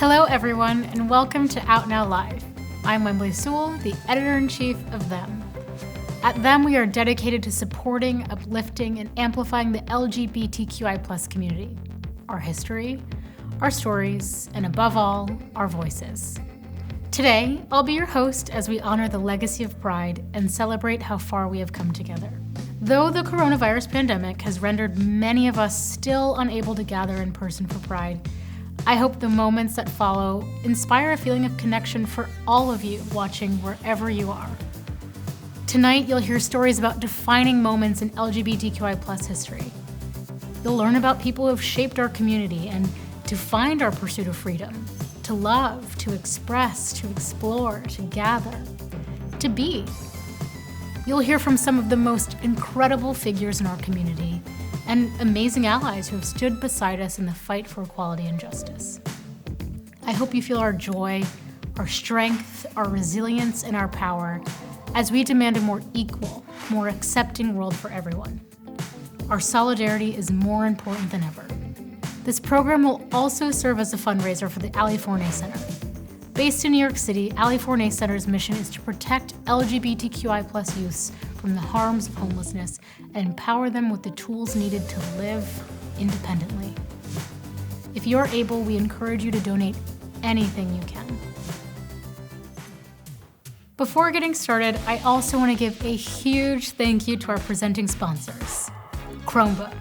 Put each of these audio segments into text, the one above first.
Hello everyone, and welcome to Out Now Live. I'm Wembley Sewell, the editor-in-chief of Them. At Them, we are dedicated to supporting, uplifting, and amplifying the LGBTQI+ community, our history, our stories, and above all, our voices. Today, I'll be your host as we honor the legacy of Pride and celebrate how far we have come together. Though the coronavirus pandemic has rendered many of us still unable to gather in person for Pride, I hope the moments that follow inspire a feeling of connection for all of you watching wherever you are. Tonight, you'll hear stories about defining moments in LGBTQI+ history. You'll learn about people who have shaped our community and defined our pursuit of freedom, to love, to express, to explore, to gather, to be. You'll hear from some of the most incredible figures in our community and amazing allies who have stood beside us in the fight for equality and justice. I hope you feel our joy, our strength, our resilience, and our power as we demand a more equal, more accepting world for everyone. Our solidarity is more important than ever. This program will also serve as a fundraiser for the Allie Forney Center. Based in New York City, Allie Forney Center's mission is to protect LGBTQI+ youths from the harms of homelessness and empower them with the tools needed to live independently. If you're able, we encourage you to donate anything you can. Before getting started, I also want to give a huge thank you to our presenting sponsors, Chromebook.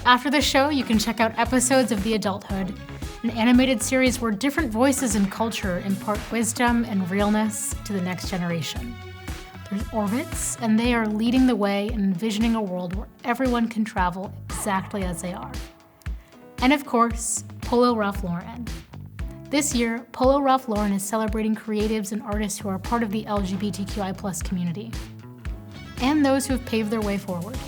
After the show, you can check out episodes of the Adulthood, an animated series where different voices and culture impart wisdom and realness to the next generation. There's Orbits, and they are leading the way in envisioning a world where everyone can travel exactly as they are. And of course, Polo Ralph Lauren. This year, Polo Ralph Lauren is celebrating creatives and artists who are part of the LGBTQI+ community, and those who have paved their way forward.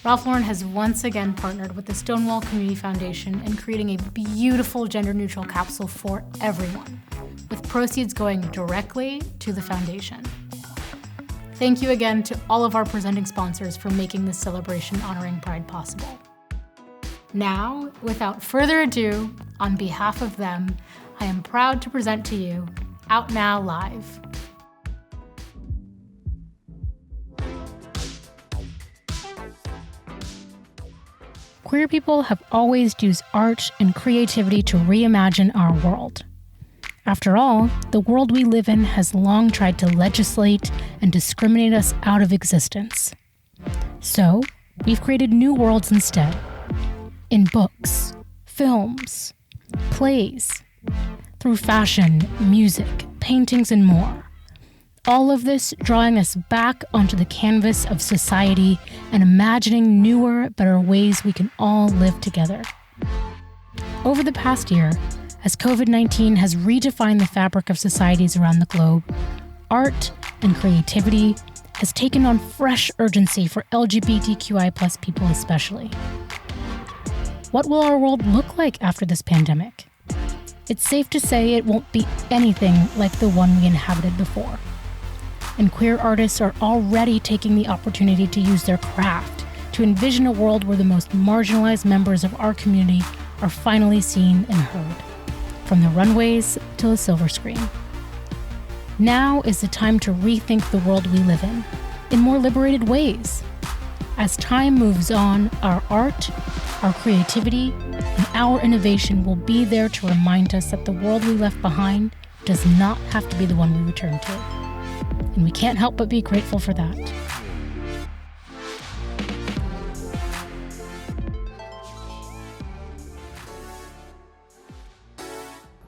Ralph Lauren has once again partnered with the Stonewall Community Foundation in creating a beautiful gender-neutral capsule for everyone, with proceeds going directly to the foundation. Thank you again to all of our presenting sponsors for making this celebration honoring Pride possible. Now, without further ado, on behalf of Them, I am proud to present to you Out Now Live. Queer people have always used art and creativity to reimagine our world. After all, the world we live in has long tried to legislate and discriminate us out of existence. So, we've created new worlds instead. In books, films, plays, through fashion, music, paintings, and more. All of this drawing us back onto the canvas of society and imagining newer, better ways we can all live together. Over the past year, as COVID-19 has redefined the fabric of societies around the globe, art and creativity has taken on fresh urgency for LGBTQI+ people especially. What will our world look like after this pandemic? It's safe to say it won't be anything like the one we inhabited before. And queer artists are already taking the opportunity to use their craft to envision a world where the most marginalized members of our community are finally seen and heard, from the runways to the silver screen. Now is the time to rethink the world we live in more liberated ways. As time moves on, our art, our creativity, and our innovation will be there to remind us that the world we left behind does not have to be the one we return to. And we can't help but be grateful for that.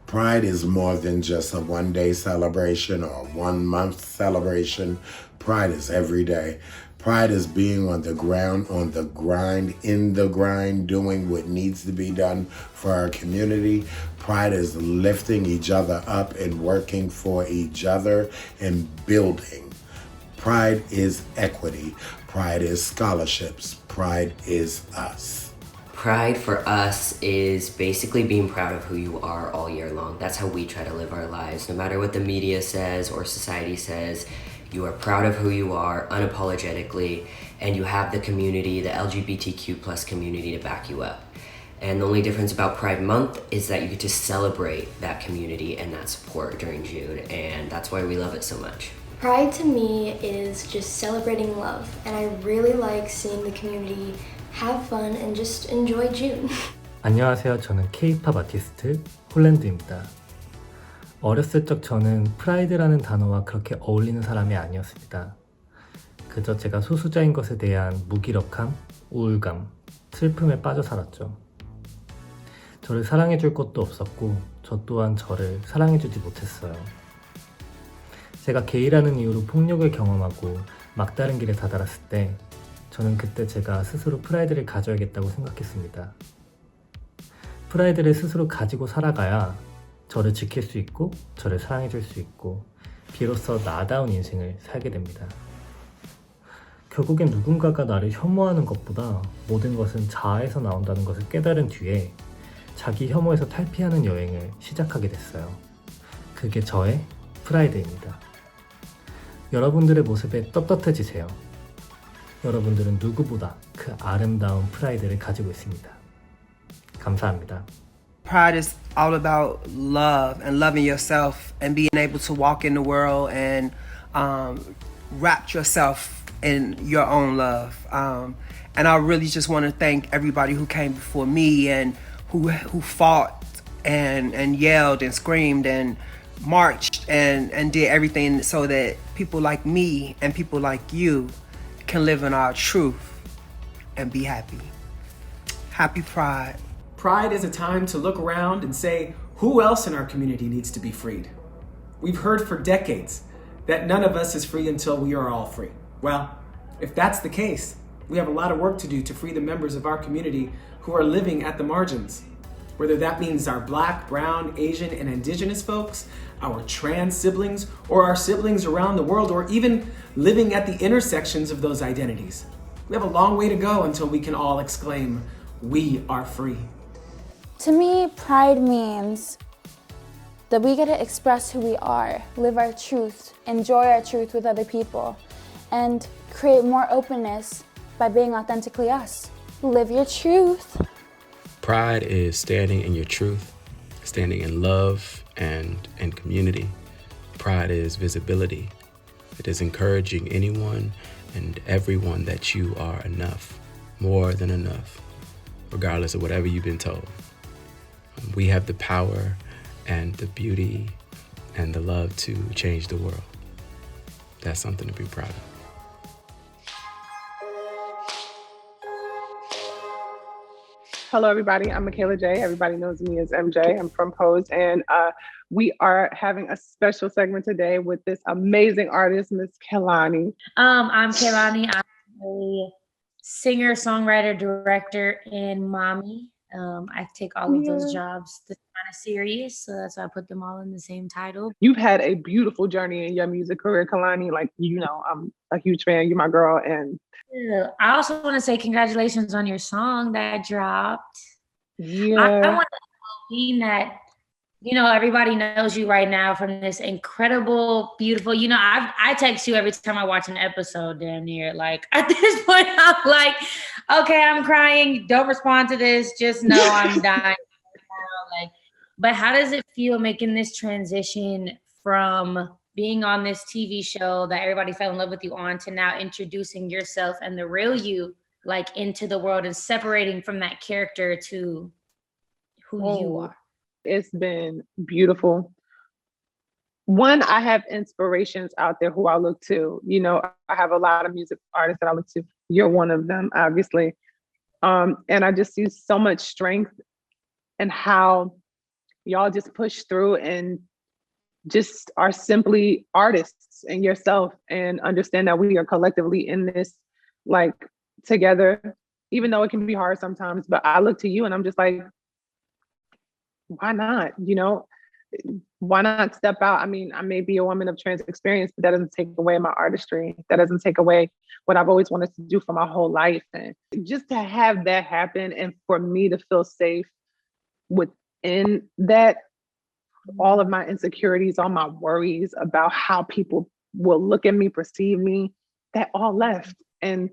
Pride is more than just a one-day celebration or 1 month celebration. Pride is every day. Pride is being on the ground, on the grind, in the grind, doing what needs to be done for our community. Pride is lifting each other up and working for each other and building. Pride is equity. Pride is scholarships. Pride is us. Pride for us is basically being proud of who you are all year long. That's how we try to live our lives. No matter what the media says or society says, you are proud of who you are unapologetically, and you have the community, the LGBTQ+ community to back you up. And the only difference about Pride Month is that you get to celebrate that community and that support during June, and that's why we love it so much. Pride to me is just celebrating love, and I really like seeing the community have fun and just enjoy June. 안녕하세요. 저는 K-팝 아티스트 홀랜드입니다. 어렸을 적 저는 프라이드라는 단어와 그렇게 어울리는 사람이 아니었습니다. 그저 제가 소수자인 것에 대한 무기력함, 우울감, 슬픔에 빠져 살았죠. 저를 사랑해줄 것도 없었고 저 또한 저를 사랑해주지 못했어요. 제가 게이라는 이유로 폭력을 경험하고 막다른 길에 다다랐을 때 저는 그때 제가 스스로 프라이드를 가져야겠다고 생각했습니다. 프라이드를 스스로 가지고 살아가야 저를 지킬 수 있고 저를 사랑해줄 수 있고 비로소 나다운 인생을 살게 됩니다. 결국엔 누군가가 나를 혐오하는 것보다 모든 것은 자아에서 나온다는 것을 깨달은 뒤에 자기 혐오에서 탈피하는 여행을 시작하게 됐어요. 그게 저의 프라이드입니다. 여러분들의 모습에 떳떳해지세요. 여러분들은 누구보다 그 아름다운 프라이드를 가지고 있습니다. 감사합니다. Pride is all about love and loving yourself and being able to walk in the world and wrap yourself in your own love. And I really just want to thank everybody who came before me and who fought and yelled and screamed and marched and did everything so that people like me and people like you can live in our truth and be happy. Happy Pride. Pride is a time to look around and say, who else in our community needs to be freed? We've heard for decades that none of us is free until we are all free. Well, if that's the case, we have a lot of work to do to free the members of our community who are living at the margins. Whether that means our Black, Brown, Asian, and Indigenous folks, our trans siblings, or our siblings around the world, or even living at the intersections of those identities. We have a long way to go until we can all exclaim, we are free. To me, pride means that we get to express who we are, live our truth, enjoy our truth with other people, and create more openness by being authentically us. Live your truth. Pride is standing in your truth, standing in love and in community. Pride is visibility. It is encouraging anyone and everyone that you are enough, more than enough, regardless of whatever you've been told. We have the power and the beauty and the love to change the world. That's something to be proud of. Hello, everybody. I'm Michaela J. Everybody knows me as MJ. I'm from Pose, and we are having a special segment today with this amazing artist, Miss Kehlani. I'm Kehlani. I'm a singer, songwriter, director, and mommy. I take all of those jobs kind of serious, so that's why I put them all in the same title. You've had a beautiful journey in your music career, Kehlani. Like, you know, I'm a huge fan. You're my girl, and I also want to say congratulations on your song that dropped. Yeah, I want to mean that, you know, everybody knows you right now from this incredible, beautiful, you know, I text you every time I watch an episode damn near. Like, at this point, I'm like, okay, I'm crying. Don't respond to this. Just know I'm dying. Like, but how does it feel making this transition from being on this TV show that everybody fell in love with you on to now introducing yourself and the real you, like, into the world and separating from that character to who you are? It's been beautiful. One, I have inspirations out there who I look to. You know, I have a lot of music artists that I look to. You're one of them, obviously. And I just see so much strength in how y'all just push through and just are simply artists and yourself, and understand that we are collectively in this, like, together, even though it can be hard sometimes. But I look to you and I'm just like, why not? You know, why not step out? I mean, I may be a woman of trans experience, but that doesn't take away my artistry. That doesn't take away what I've always wanted to do for my whole life. And just to have that happen, and for me to feel safe within that, all of my insecurities, all my worries about how people will look at me, perceive me, that all left. And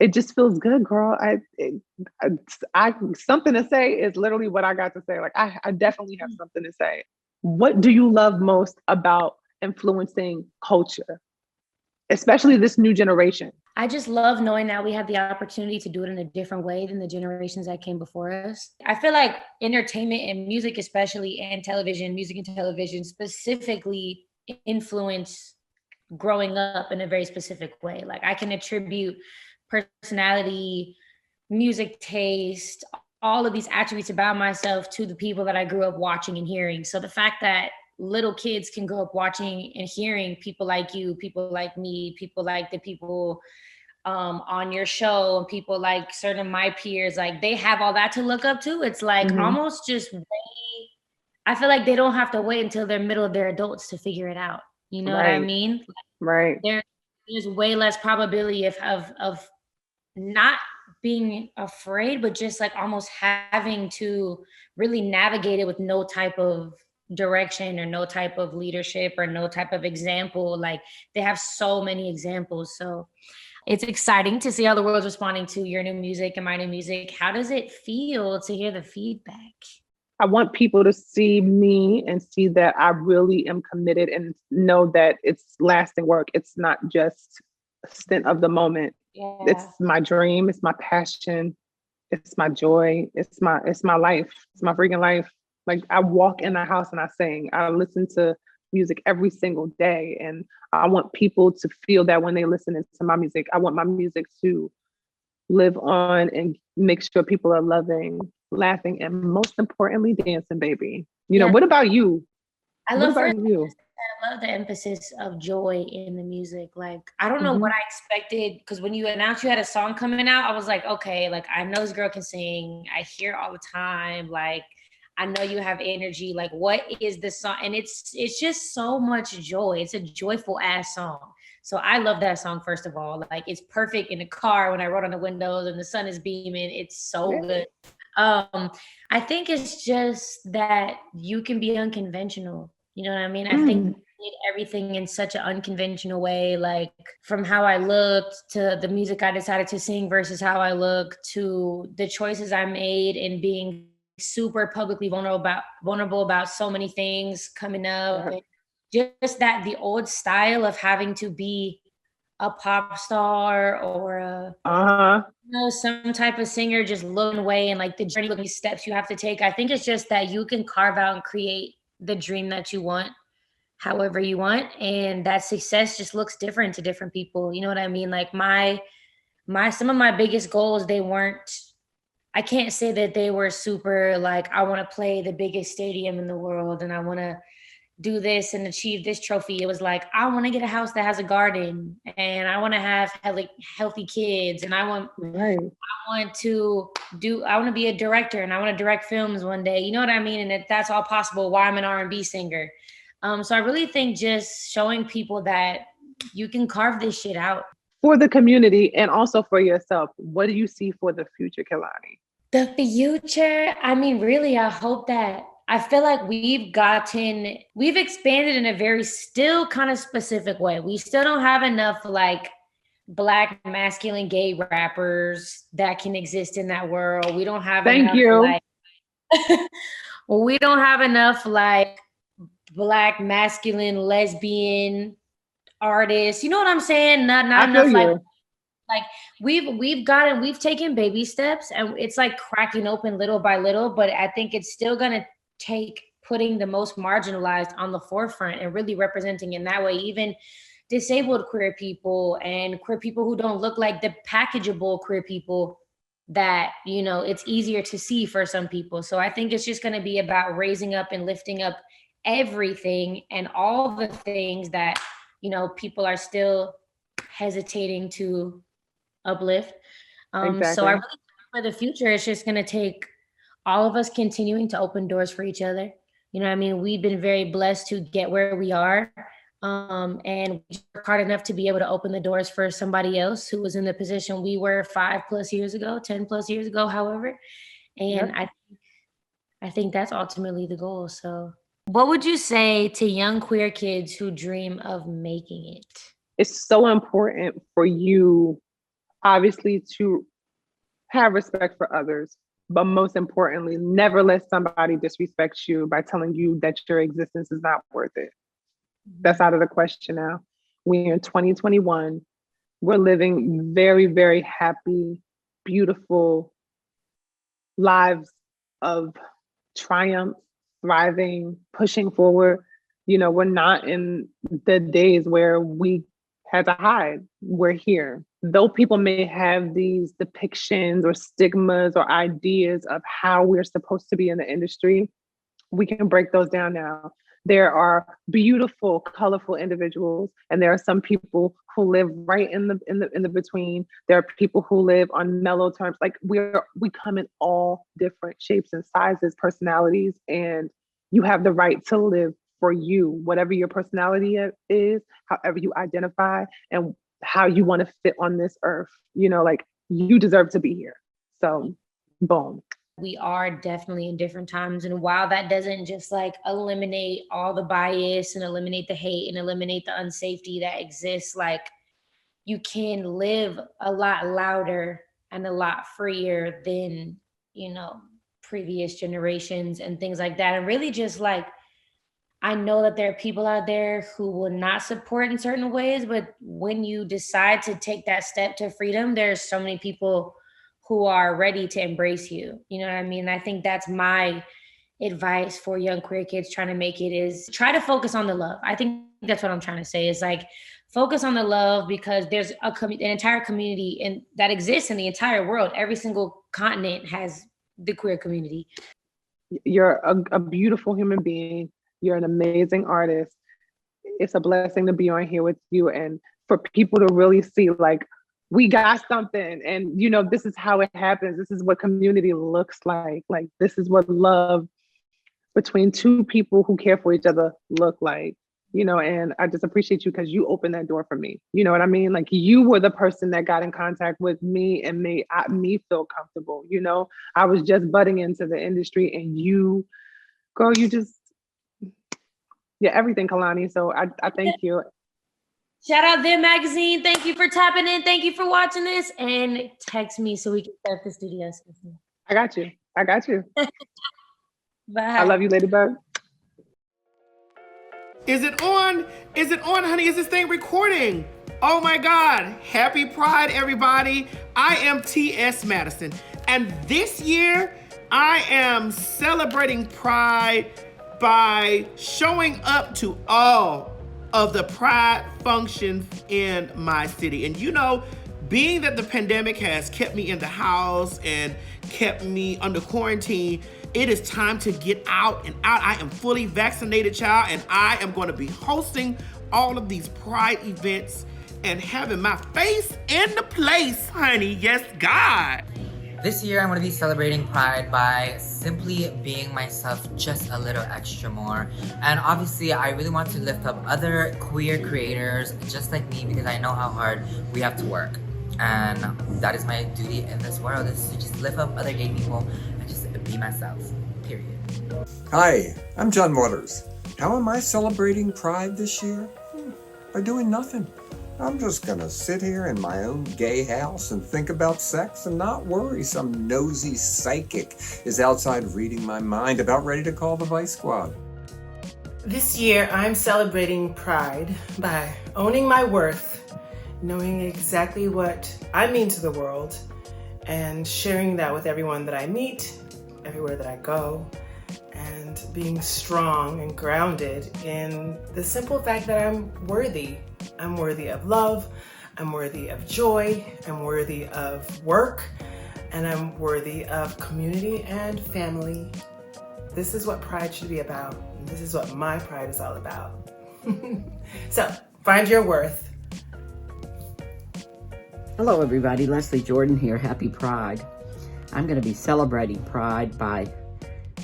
it just feels good, girl. I something to say is literally what I got to say. Like I definitely have something to say. What do you love most about influencing culture, especially this new generation? I just love knowing that we have the opportunity to do it in a different way than the generations that came before us. I feel like entertainment and music, especially, and television, music and television specifically influence growing up in a very specific way. Like I can attribute personality, music taste, all of these attributes about myself to the people that I grew up watching and hearing. So the fact that little kids can grow up watching and hearing people like you, people like me, people like the people on your show, and people like certain of my peers, like they have all that to look up to. It's like almost just wait. I feel like they don't have to wait until they're middle of their adults to figure it out. You know what I mean? Right. There's way less probability of not being afraid, but just like almost having to really navigate it with no type of direction or no type of leadership or no type of example. Like they have so many examples. So it's exciting to see how the world's responding to your new music and my new music. How does it feel to hear the feedback? I want people to see me and see that I really am committed and know that it's lasting work. It's not just a stint of the moment. Yeah. It's my dream. It's my passion. It's my joy. It's my life. It's my freaking life. Like I walk in the house and I sing. I listen to music every single day. And I want people to feel that when they listen to my music. I want my music to live on and make sure people are loving, laughing, and most importantly, dancing, baby. You know, what about you? I love the emphasis of joy in the music. Like, I don't know what I expected, because when you announced you had a song coming out, I was like, okay, like I know this girl can sing. I hear all the time. Like, I know you have energy. Like, what is this song? And it's just so much joy. It's a joyful ass song. So I love that song, first of all. Like, it's perfect in the car when I roll on the windows and the sun is beaming. It's so good. I think it's just that you can be unconventional. You know what I mean? I think I did everything in such an unconventional way, like from how I looked to the music I decided to sing versus how I look, to the choices I made and being super publicly vulnerable about so many things coming up. And just that the old style of having to be a pop star or a some type of singer, just looking away, and like the journey of these steps you have to take. I think it's just that you can carve out and create the dream that you want however you want, and that success just looks different to different people. You know what I mean? Like my some of my biggest goals, I can't say that they were super like, I want to play the biggest stadium in the world and I want to do this and achieve this trophy. It was like, I want to get a house that has a garden, and I want to have like healthy kids, and I want to be a director, and I want to direct films one day. You know what I mean? And if that's all possible, why I'm an R&B singer. So I really think just showing people that you can carve this shit out. For the community and also for yourself, what do you see for the future, Kehlani? The future, I mean, really, I hope that, I feel like we've expanded in a very still kind of specific way. We still don't have enough like Black masculine gay rappers that can exist in that world. We don't have we don't have enough like Black masculine lesbian artists. You know what I'm saying? Not enough like we've taken baby steps, and it's like cracking open little by little, but I think it's still gonna take putting the most marginalized on the forefront and really representing in that way, even disabled queer people and queer people who don't look like the packageable queer people that, you know, it's easier to see for some people. So I think it's just going to be about raising up and lifting up everything and all the things that, you know, people are still hesitating to uplift. So I really think for the future, it's just going to take all of us continuing to open doors for each other. You know what I mean? We've been very blessed to get where we are. And we work hard enough to be able to open the doors for somebody else who was in the position we were 5+ years ago, 10+ years ago, however. And I think that's ultimately the goal. So what would you say to young queer kids who dream of making it? It's so important for you obviously to have respect for others, but most importantly, never let somebody disrespect you by telling you that your existence is not worth it. That's out of the question now. We're in 2021. We're living very, very happy, beautiful lives of triumph, thriving, pushing forward. You know, we're not in the days where we had to hide. We're here. Though people may have these depictions or stigmas or ideas of how we're supposed to be in the industry, we can break those down now. There are beautiful, colorful individuals, and there are some people who live right in the between. There are people who live on mellow terms. Like we come in all different shapes and sizes, personalities, and you have the right to live for you, whatever your personality is, however you identify, and how you want to fit on this earth. You know, like you deserve to be here. So, boom. We are definitely in different times. And while that doesn't just like eliminate all the bias and eliminate the hate and eliminate the unsafety that exists, like you can live a lot louder and a lot freer than, you know, previous generations and things like that. And really just like, I know that there are people out there who will not support in certain ways, but when you decide to take that step to freedom, there's so many people who are ready to embrace you. You know what I mean? I think that's my advice for young queer kids trying to make it is try to focus on the love. I think that's what I'm trying to say is like, focus on the love because there's an entire community that exists in the entire world. Every single continent has the queer community. You're a beautiful human being. You're an amazing artist. It's a blessing to be on here with you and for people to really see like, we got something and, you know, this is how it happens. This is what community looks like. Like, this is what love between two people who care for each other look like, you know, and I just appreciate you because you opened that door for me. You know what I mean? Like you were the person that got in contact with me and made me feel comfortable. You know, I was just butting into the industry and you, girl, you just, yeah, everything, Kehlani. So I thank you. Shout out Them Magazine. Thank you for tapping in. Thank you for watching this. And text me so we can start the studio. I got you. Bye. I love you, Ladybug. Is it on? Is it on, honey? Is this thing recording? Oh my God. Happy Pride, everybody. I am T.S. Madison. And this year, I am celebrating Pride by showing up to all of the Pride functions in my city. And you know, being that the pandemic has kept me in the house and kept me under quarantine, it is time to get out and out. I am fully vaccinated, child, and I am going to be hosting all of these Pride events and having my face in the place, honey. Yes, God. This year, I'm going to be celebrating Pride by simply being myself just a little extra more. And obviously, I really want to lift up other queer creators just like me because I know how hard we have to work. And that is my duty in this world, is to just lift up other gay people and just be myself, period. Hi, I'm John Waters. How am I celebrating Pride this year? By doing nothing. I'm just gonna sit here in my own gay house and think about sex and not worry some nosy psychic is outside reading my mind about ready to call the Vice Squad. This year, I'm celebrating Pride by owning my worth, knowing exactly what I mean to the world, and sharing that with everyone that I meet, everywhere that I go, and being strong and grounded in the simple fact that I'm worthy. I'm worthy of love, I'm worthy of joy, I'm worthy of work, and I'm worthy of community and family. This is what Pride should be about. This is what my Pride is all about. So, find your worth. Hello everybody, Leslie Jordan here, happy Pride. I'm going to be celebrating Pride by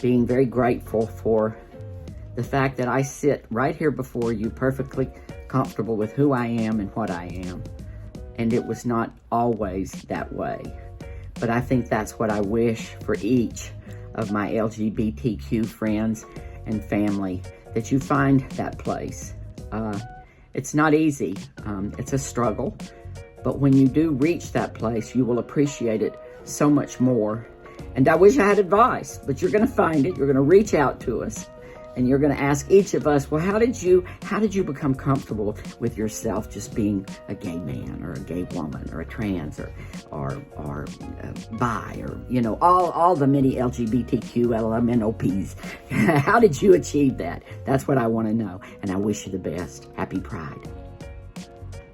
being very grateful for the fact that I sit right here before you perfectly comfortable with who I am and what I am. And it was not always that way. But I think that's what I wish for each of my LGBTQ friends and family, that you find that place. It's not easy. It's a struggle. But when you do reach that place, you will appreciate it so much more. And I wish I had advice, but you're going to find it. You're going to reach out to us, and you're going to ask each of us, well, how did you become comfortable with yourself just being a gay man or a gay woman or a trans or bi or, you know, all the many LGBTQLMNOPs. How did you achieve that? That's what I want to know. And I wish you the best. Happy Pride.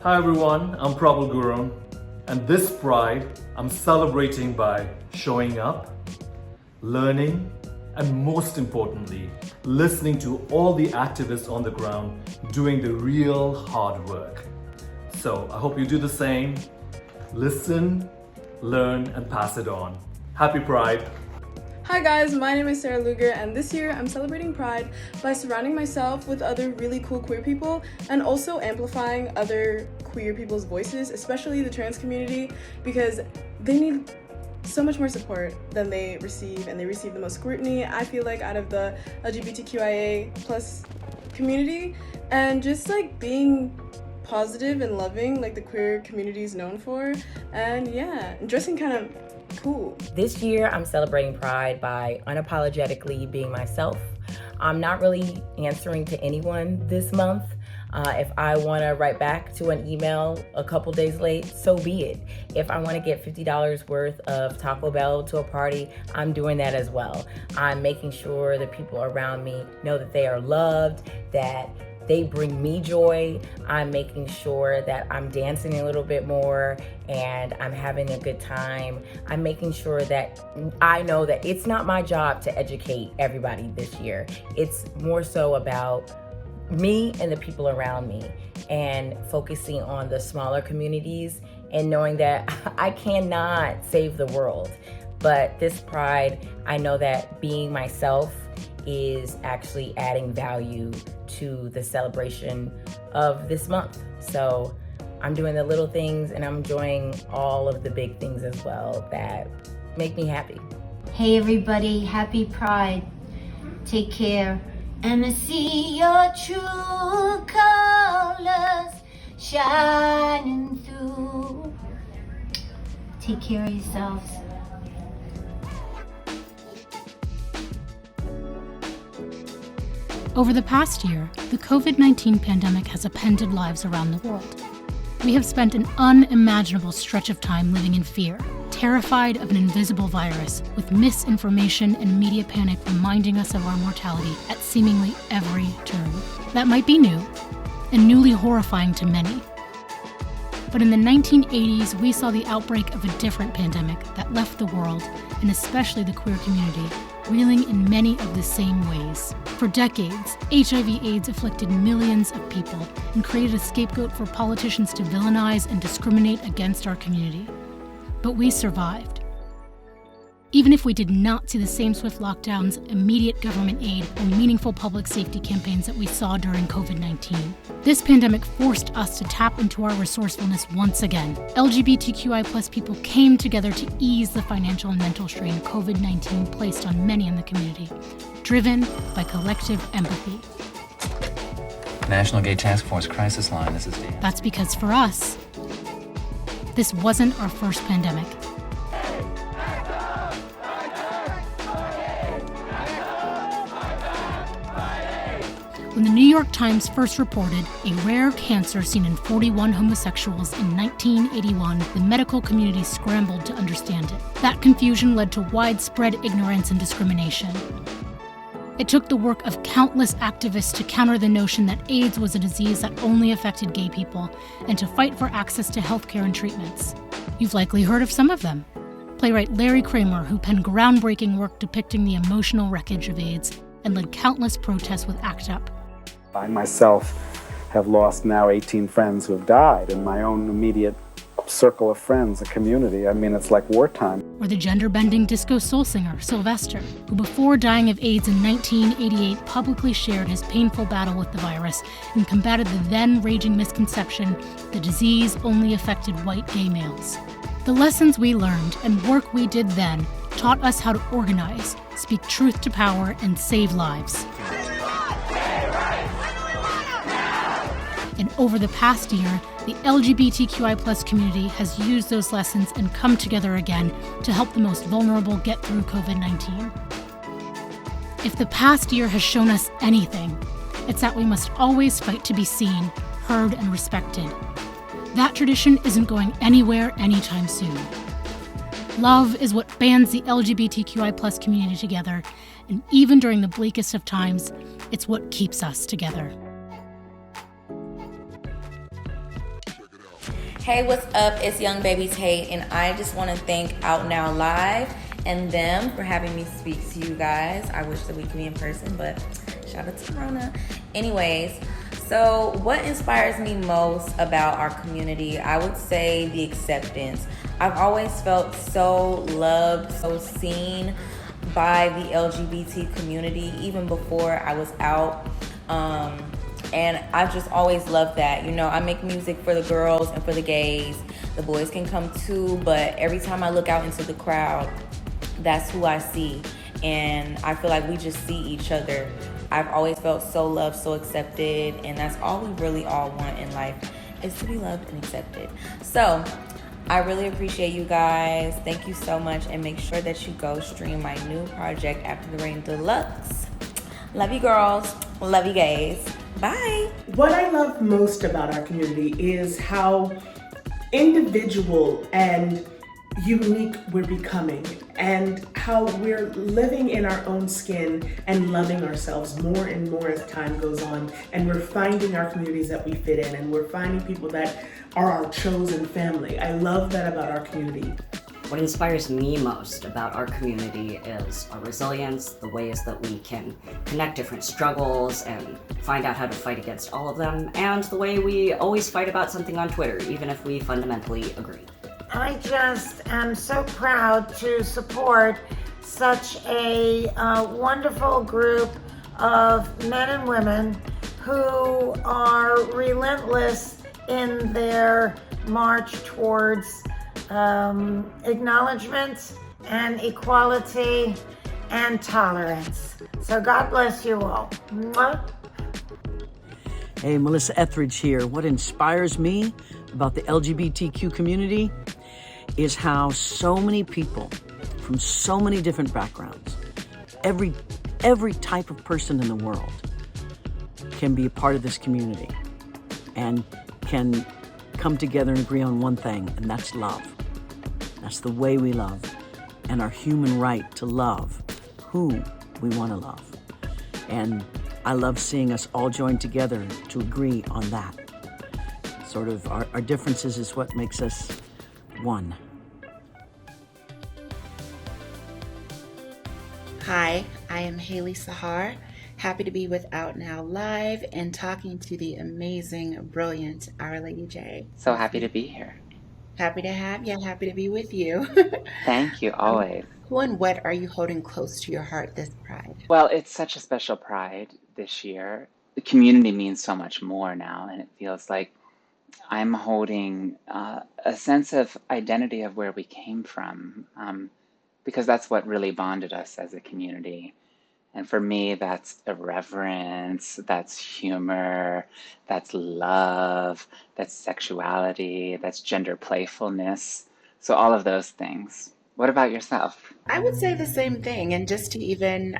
Hi everyone, I'm Prabal Gurun, and this Pride I'm celebrating by showing up, learning, and most importantly, listening to all the activists on the ground doing the real hard work. So I hope you do the same. Listen, learn, and pass it on. Happy Pride. Hi guys, my name is Sarah Luger, and this year I'm celebrating Pride by surrounding myself with other really cool queer people and also amplifying other queer people's voices, especially the trans community, because they need so much more support than they receive, and they receive the most scrutiny, I feel like, out of the LGBTQIA plus community. And just like being positive and loving like the queer community is known for, and yeah, dressing kind of cool. This year I'm celebrating Pride by unapologetically being myself. I'm not really answering to anyone this month. If I want to write back to an email a couple days late, so be it. If I want to get $50 worth of Taco Bell to a party, I'm doing that as well. I'm making sure the people around me know that they are loved, that they bring me joy. I'm making sure that I'm dancing a little bit more and I'm having a good time. I'm making sure that I know that it's not my job to educate everybody this year. It's more so about me and the people around me, and focusing on the smaller communities and knowing that I cannot save the world. But this Pride, I know that being myself is actually adding value to the celebration of this month. So I'm doing the little things and I'm enjoying all of the big things as well that make me happy. Hey everybody, happy Pride. Take care. And I see your true colors shining through. Take care of yourselves. Over the past year, the COVID-19 pandemic has upended lives around the world. We have spent an unimaginable stretch of time living in fear, terrified of an invisible virus, with misinformation and media panic reminding us of our mortality at seemingly every turn. That might be new, and newly horrifying to many. But in the 1980s, we saw the outbreak of a different pandemic that left the world, and especially the queer community, reeling in many of the same ways. For decades, HIV/AIDS afflicted millions of people and created a scapegoat for politicians to villainize and discriminate against our community. But we survived. Even if we did not see the same swift lockdowns, immediate government aid, or meaningful public safety campaigns that we saw during COVID-19. This pandemic forced us to tap into our resourcefulness once again. LGBTQI+ people came together to ease the financial and mental strain COVID-19 placed on many in the community, driven by collective empathy. National Gay Task Force Crisis Line, this is Dan. That's because for us, this wasn't our first pandemic. When the New York Times first reported a rare cancer seen in 41 homosexuals in 1981, the medical community scrambled to understand it. That confusion led to widespread ignorance and discrimination. It took the work of countless activists to counter the notion that AIDS was a disease that only affected gay people, and to fight for access to healthcare and treatments. You've likely heard of some of them. Playwright Larry Kramer, who penned groundbreaking work depicting the emotional wreckage of AIDS, and led countless protests with ACT UP. I myself have lost now 18 friends who have died in my own immediate circle of friends, a community. I mean, it's like wartime. Or the gender-bending disco soul singer, Sylvester, who before dying of AIDS in 1988 publicly shared his painful battle with the virus and combated the then-raging misconception the disease only affected white gay males. The lessons we learned and work we did then taught us how to organize, speak truth to power, and save lives. And over the past year, the LGBTQI+ community has used those lessons and come together again to help the most vulnerable get through COVID-19. If the past year has shown us anything, it's that we must always fight to be seen, heard, and respected. That tradition isn't going anywhere anytime soon. Love is what bands the LGBTQI+ community together, and even during the bleakest of times, it's what keeps us together. Hey, what's up? It's Young Baby Tate, and I just want to thank Out Now Live and them for having me speak to you guys. I wish that we could be in person, but shout out to Corona. Anyways, so what inspires me most about our community? I would say the acceptance. I've always felt so loved, so seen by the LGBT community, even before I was out. And I've just always loved that. You know, I make music for the girls and for the gays. The boys can come too, but every time I look out into the crowd, that's who I see. And I feel like we just see each other. I've always felt so loved, so accepted, and that's all we really all want in life, is to be loved and accepted. So I really appreciate you guys. Thank you so much, and make sure that you go stream my new project, After the Rain Deluxe. Love you girls. Love you gays. Bye. What I love most about our community is how individual and unique we're becoming, and how we're living in our own skin and loving ourselves more and more as time goes on. And we're finding our communities that we fit in, and we're finding people that are our chosen family. I love that about our community. What inspires me most about our community is our resilience, the ways that we can connect different struggles and find out how to fight against all of them, and the way we always fight about something on Twitter, even if we fundamentally agree. I just am so proud to support such a wonderful group of men and women who are relentless in their march towards acknowledgement and equality and tolerance. So God bless you all. Mwah. Hey, Melissa Etheridge here. What inspires me about the LGBTQ community is how so many people from so many different backgrounds, every type of person in the world can be a part of this community and can come together and agree on one thing, and that's love. That's the way we love, and our human right to love who we want to love. And I love seeing us all join together to agree on that. Sort of our differences is what makes us one. Hi, I am Haley Sahar. Happy to be with Out Now Live and talking to the amazing, brilliant Our Lady J. So happy to be here. Happy to have you. Happy to be with you. Thank you, always. Who and what are you holding close to your heart this Pride? Well, it's such a special Pride this year. The community means so much more now, and it feels like I'm holding a sense of identity of where we came from, because that's what really bonded us as a community. And for me, that's irreverence, that's humor, that's love, that's sexuality, that's gender playfulness. So all of those things. What about yourself? I would say the same thing. And just to even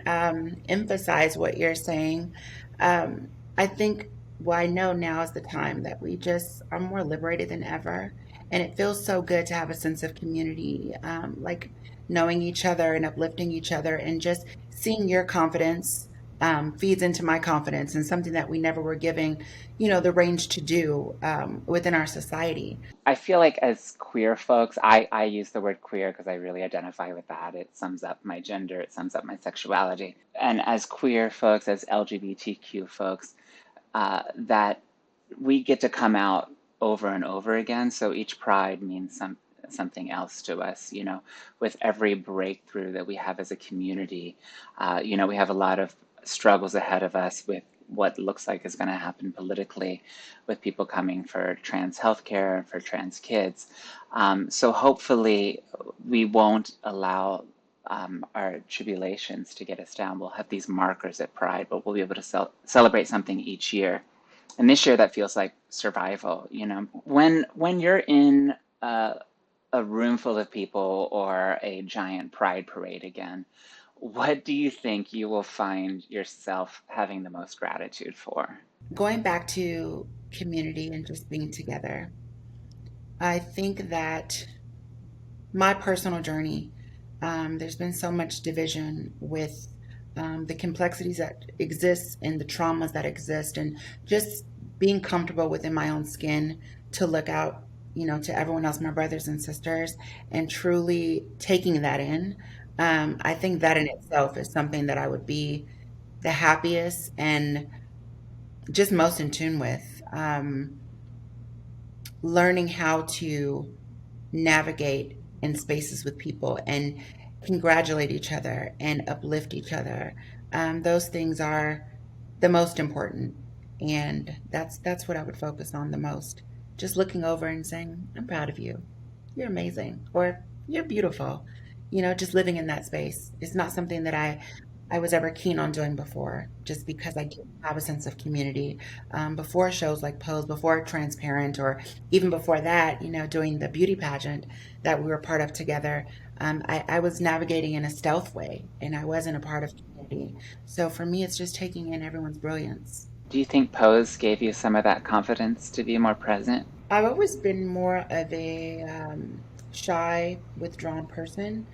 emphasize what you're saying, I think, well, I know now is the time that we just are more liberated than ever. And it feels so good to have a sense of community, like knowing each other and uplifting each other, and just seeing your confidence feeds into my confidence, and something that we never were giving, the range to do within our society. I feel like as queer folks, I use the word queer because I really identify with that. It sums up my gender, it sums up my sexuality. And as queer folks, as LGBTQ folks, that we get to come out over and over again. So each Pride means something else to us, with every breakthrough that we have as a community. We have a lot of struggles ahead of us with what looks like is going to happen politically, with people coming for trans healthcare and for trans kids. So hopefully we won't allow our tribulations to get us down. We'll have these markers at Pride, but we'll be able to celebrate something each year. and this year that feels like survival. You know, when you're in a room full of people or a giant pride parade again, what do you think you will find yourself having the most gratitude for? Going back to community and just being together, I think that my personal journey, there's been so much division with the complexities that exist and the traumas that exist, and just being comfortable within my own skin to look out, to everyone else, my brothers and sisters, and truly taking that in. I think that in itself is something that I would be the happiest and just most in tune with. Learning how to navigate in spaces with people and congratulate each other and uplift each other. Those things are the most important, and that's what I would focus on the most. Just looking over and saying, "I'm proud of you. You're amazing," or "You're beautiful." Just living in that space. It's not something that I was ever keen on doing before, just because I didn't have a sense of community. Before shows like Pose, before Transparent, or even before that, doing the beauty pageant that we were part of together, I was navigating in a stealth way, and I wasn't a part of community. So for me, it's just taking in everyone's brilliance. Do you think Pose gave you some of that confidence to be more present? I've always been more of a shy, withdrawn person.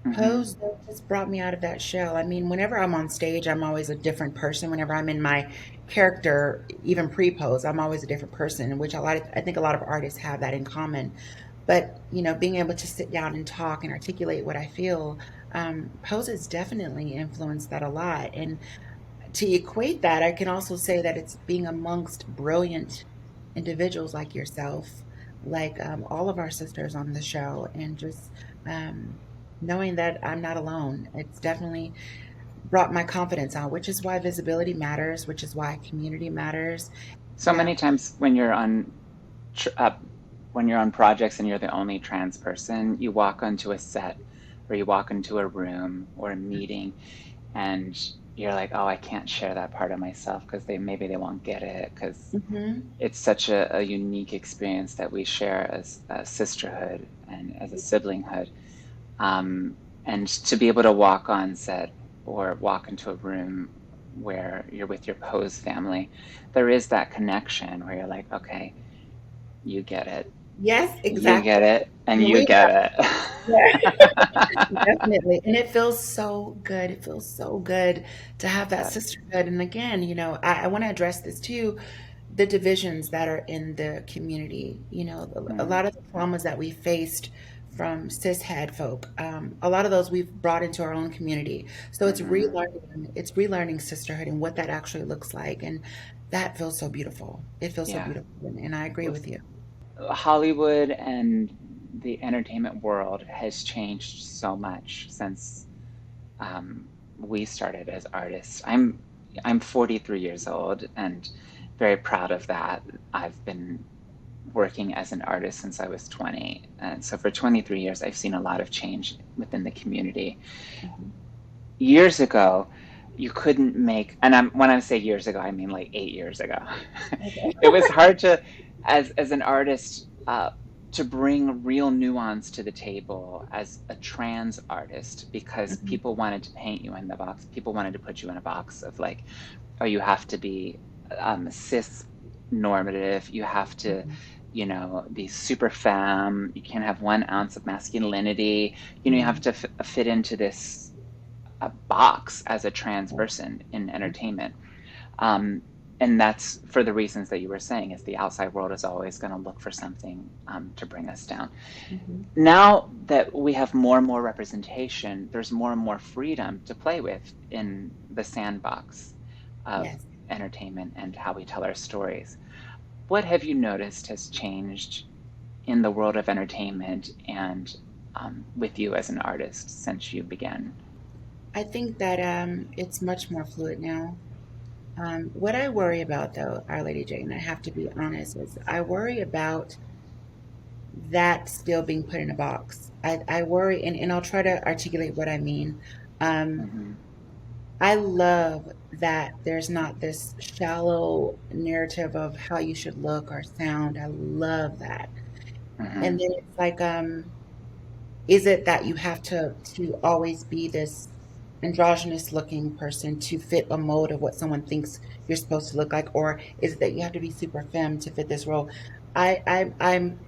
Mm-hmm. Pose though just brought me out of that shell. I mean, whenever I'm on stage, I'm always a different person. Whenever I'm in my character, even pre-pose, I'm always a different person, which I think a lot of artists have that in common. But being able to sit down and talk and articulate what I feel, Pose has definitely influenced that a lot. And to equate that, I can also say that it's being amongst brilliant individuals like yourself, like all of our sisters on the show, and just knowing that I'm not alone. It's definitely brought my confidence out, which is why visibility matters, which is why community matters. So many times when you're on projects and you're the only trans person, you walk onto a set or you walk into a room or a meeting, and you're like, oh, I can't share that part of myself because maybe they won't get it, because it's such a unique experience that we share as a sisterhood and as a siblinghood. And to be able to walk on set or walk into a room where you're with your Pose family, there is that connection where you're like, okay, you get it. Yes, You exactly. get it, and you get it. Yeah. Definitely. And it feels so good. It feels so good to have that sisterhood. And again, I want to address this too, the divisions that are in the community. A lot of the traumas that we faced from cishet folk, a lot of those we've brought into our own community. So it's relearning sisterhood and what that actually looks like. And that feels so beautiful. It feels so Yeah. beautiful. And I agree with you. Hollywood and the entertainment world has changed so much since we started as artists. I'm 43 years old and very proud of that. I've been working as an artist since I was 20, and so for 23 years I've seen a lot of change within the community. Years ago, you couldn't make, and when I say years ago, I mean like 8 years ago. It was hard to, as an artist, to bring real nuance to the table as a trans artist, because people wanted to paint you in the box. People wanted to put you in a box of like, oh, you have to be cis normative. You have to, be super femme. You can't have 1 ounce of masculinity. You have to fit into this box as a trans person in entertainment. And that's for the reasons that you were saying, is the outside world is always going to look for something to bring us down. Now that we have more and more representation, there's more and more freedom to play with in the sandbox of entertainment and how we tell our stories. What have you noticed has changed in the world of entertainment and with you as an artist since you began? I think that it's much more fluid now. What I worry about, though, Our Lady Jane, I have to be honest, is I worry about that still being put in a box. I worry, and I'll try to articulate what I mean. I love that there's not this shallow narrative of how you should look or sound. I love that. And then it's like, is it that you have to always be this androgynous looking person to fit a mold of what someone thinks you're supposed to look like, or is it that you have to be super femme to fit this role? I'm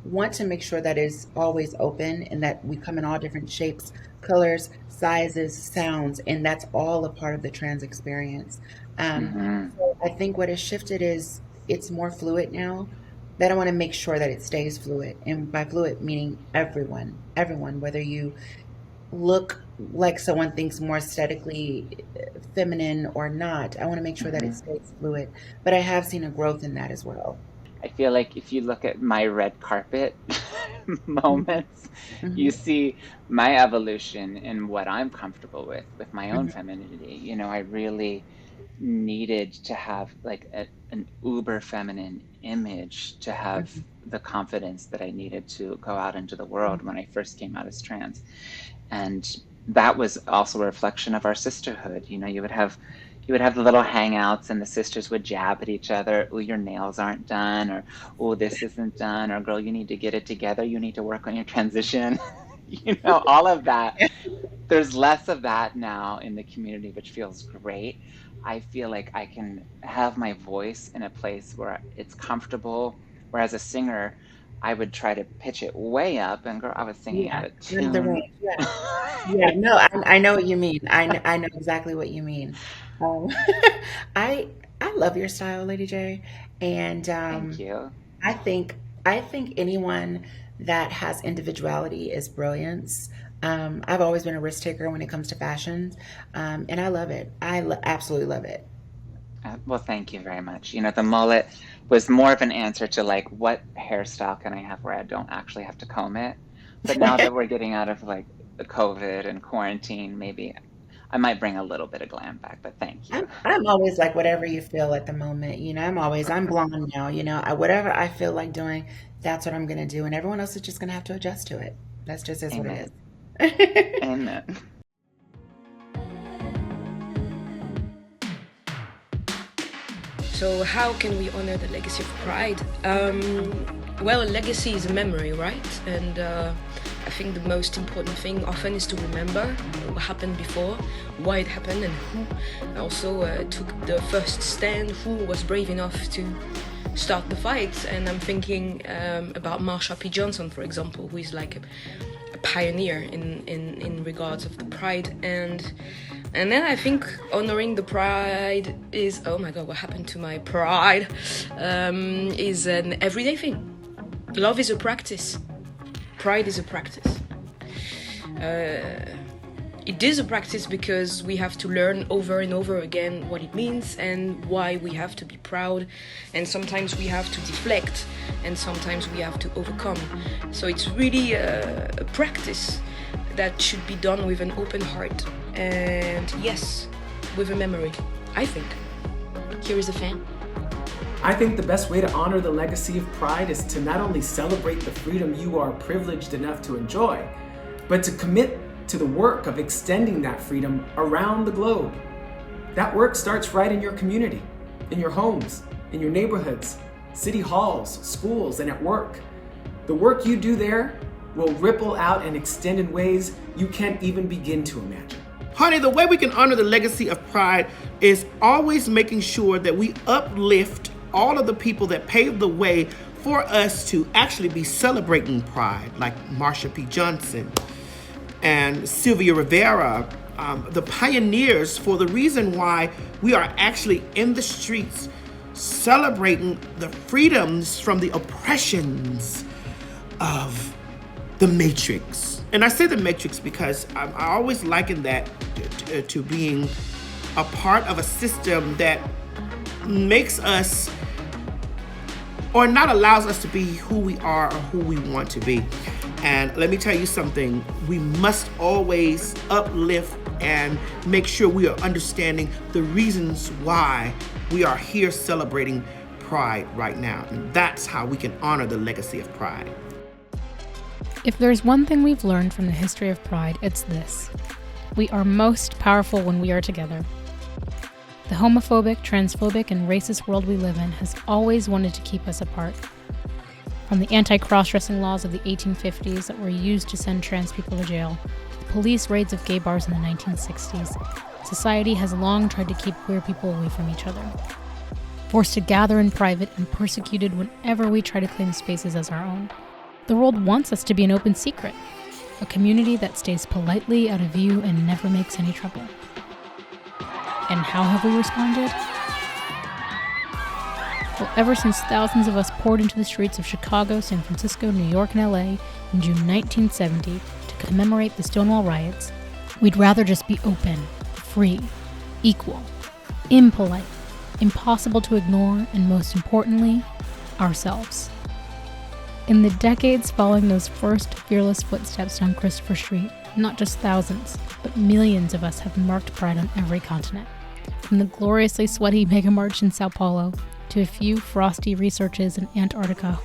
want to make sure that it's always open and that we come in all different shapes, colors, sizes, sounds, and that's all a part of the trans experience. So I think what has shifted is it's more fluid now, but I want to make sure that it stays fluid. And by fluid, meaning everyone, whether you look like someone thinks more aesthetically feminine or not, I want to make sure that it stays fluid. But I have seen a growth in that as well. I feel like if you look at my red carpet moments, you see my evolution in what I'm comfortable with my own femininity. You know, I really needed to have like an uber feminine image to have the confidence that I needed to go out into the world when I first came out as trans. And that was also a reflection of our sisterhood. You know, you would have the little hangouts and the sisters would jab at each other. Oh, your nails aren't done, or oh, this isn't done, or girl, you need to get it together. You need to work on your transition. You know, all of that. There's less of that now in the community, which feels great. I feel like I can have my voice in a place where it's comfortable. Whereas a singer, I would try to pitch it way up, and girl, I was singing out of You're in the tune. range. Yeah, no, I know what you mean. I know exactly what you mean. Um, I I love your style, Lady J, and Thank you. I think I think anyone that has individuality is brilliance. I've always been a risk taker when it comes to fashion, and I love it. Absolutely love it. Well, thank you very much. You know, the mullet was more of an answer to like, what hairstyle can I have where I don't actually have to comb it? But now that we're getting out of like the COVID and quarantine, maybe I might bring a little bit of glam back, but thank you. I'm always like whatever you feel at the moment. You know, I'm blonde now. You know, whatever I feel like doing, that's what I'm gonna do, and everyone else is just gonna have to adjust to it. That's just is what it is. Amen. So how can we honor the legacy of Pride? Well, a legacy is a memory, right? And I think the most important thing often is to remember what happened before, why it happened, and who also took the first stand, who was brave enough to start the fight. And I'm thinking about Marsha P. Johnson, for example, who is like a pioneer in regards of the Pride. And then I think honoring the Pride is, oh my God, what happened to my pride? Is an everyday thing. Love is a practice. Pride is a practice. It is a practice because we have to learn over and over again what it means and why we have to be proud. And sometimes we have to deflect, and sometimes we have to overcome. So it's really a practice that should be done with an open heart. And yes, with a memory, I think. Here is a fan. I think the best way to honor the legacy of Pride is to not only celebrate the freedom you are privileged enough to enjoy, but to commit to the work of extending that freedom around the globe. That work starts right in your community, in your homes, in your neighborhoods, city halls, schools, and at work. The work you do there will ripple out and extend in ways you can't even begin to imagine. Honey, the way we can honor the legacy of Pride is always making sure that we uplift all of the people that paved the way for us to actually be celebrating Pride, like Marsha P. Johnson and Sylvia Rivera, the pioneers for the reason why we are actually in the streets celebrating the freedoms from the oppressions of the Matrix. And I say the Matrix because I always liken that to being a part of a system that makes us or not allows us to be who we are or who we want to be. And let me tell you something, we must always uplift and make sure we are understanding the reasons why we are here celebrating Pride right now. And that's how we can honor the legacy of Pride. If there's one thing we've learned from the history of Pride, it's this. We are most powerful when we are together. The homophobic, transphobic, and racist world we live in has always wanted to keep us apart. From the anti-cross-dressing laws of the 1850s that were used to send trans people to jail, to the police raids of gay bars in the 1960s, society has long tried to keep queer people away from each other. Forced to gather in private and persecuted whenever we try to claim spaces as our own. The world wants us to be an open secret, a community that stays politely out of view and never makes any trouble. And how have we responded? Well, ever since thousands of us poured into the streets of Chicago, San Francisco, New York, and LA in June 1970 to commemorate the Stonewall riots, we'd rather just be open, free, equal, impolite, impossible to ignore, and most importantly, ourselves. In the decades following those first fearless footsteps down Christopher Street, not just thousands, but millions of us have marked Pride on every continent. From the gloriously sweaty Mega March in Sao Paulo to a few frosty researches in Antarctica.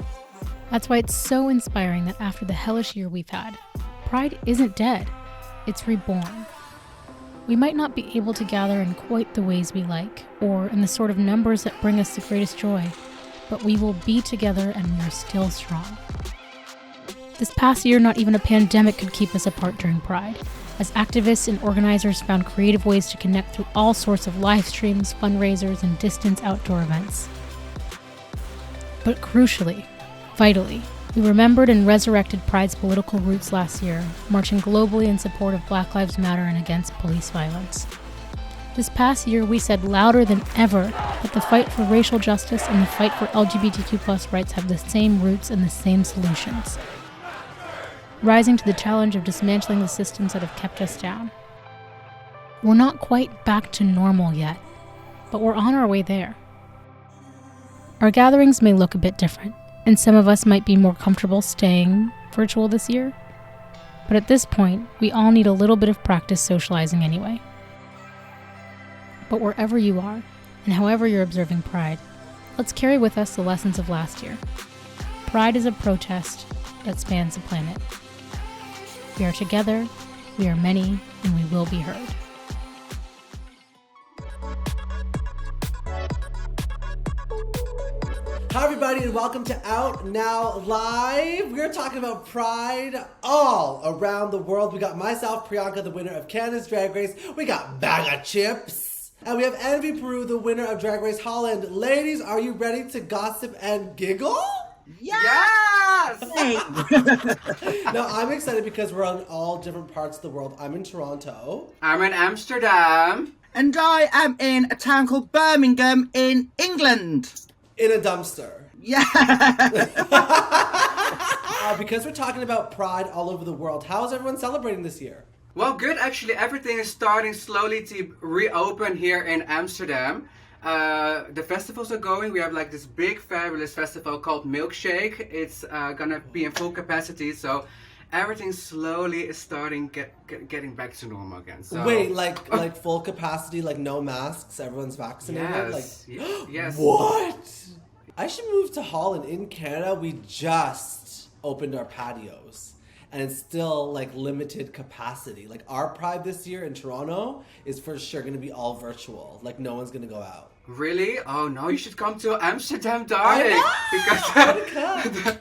That's why it's so inspiring that after the hellish year we've had, Pride isn't dead, it's reborn. We might not be able to gather in quite the ways we like, or in the sort of numbers that bring us the greatest joy, but we will be together and we are still strong. This past year, not even a pandemic could keep us apart during Pride, as activists and organizers found creative ways to connect through all sorts of live streams, fundraisers, and distance outdoor events. But crucially, vitally, we remembered and resurrected Pride's political roots last year, marching globally in support of Black Lives Matter and against police violence. This past year, we said louder than ever that the fight for racial justice and the fight for LGBTQ+ rights have the same roots and the same solutions. Rising to the challenge of dismantling the systems that have kept us down. We're not quite back to normal yet, but we're on our way there. Our gatherings may look a bit different, and some of us might be more comfortable staying virtual this year, but at this point, we all need a little bit of practice socializing anyway. But wherever you are, and however you're observing Pride, let's carry with us the lessons of last year. Pride is a protest that spans the planet. We are together, we are many, and we will be heard. Hi everybody and welcome to Out Now Live. We're talking about Pride all around the world. We got myself, Priyanka, the winner of Canada's Drag Race. We got Bag of Chips. And we have Envy Peru, the winner of Drag Race Holland. Ladies, are you ready to gossip and giggle? Yes! Now, I'm excited because we're on all different parts of the world. I'm in Toronto. I'm in Amsterdam. And I am in a town called Birmingham in England. In a dumpster. Yeah. Because we're talking about Pride all over the world, how is everyone celebrating this year? Well, good. Actually, everything is starting slowly to reopen here in Amsterdam. The festivals are going. We have like this big, fabulous festival called Milkshake. It's gonna be in full capacity, so everything slowly is starting getting back to normal again. So. Wait, like full capacity, like no masks, everyone's vaccinated? Yes. Like, yes. What? I should move to Holland. In Canada, we just opened our patios. And it's still like limited capacity. Like our Pride this year in Toronto is for sure going to be all virtual. Like no one's going to go out. Really? Oh no, you should come to Amsterdam, darling. Because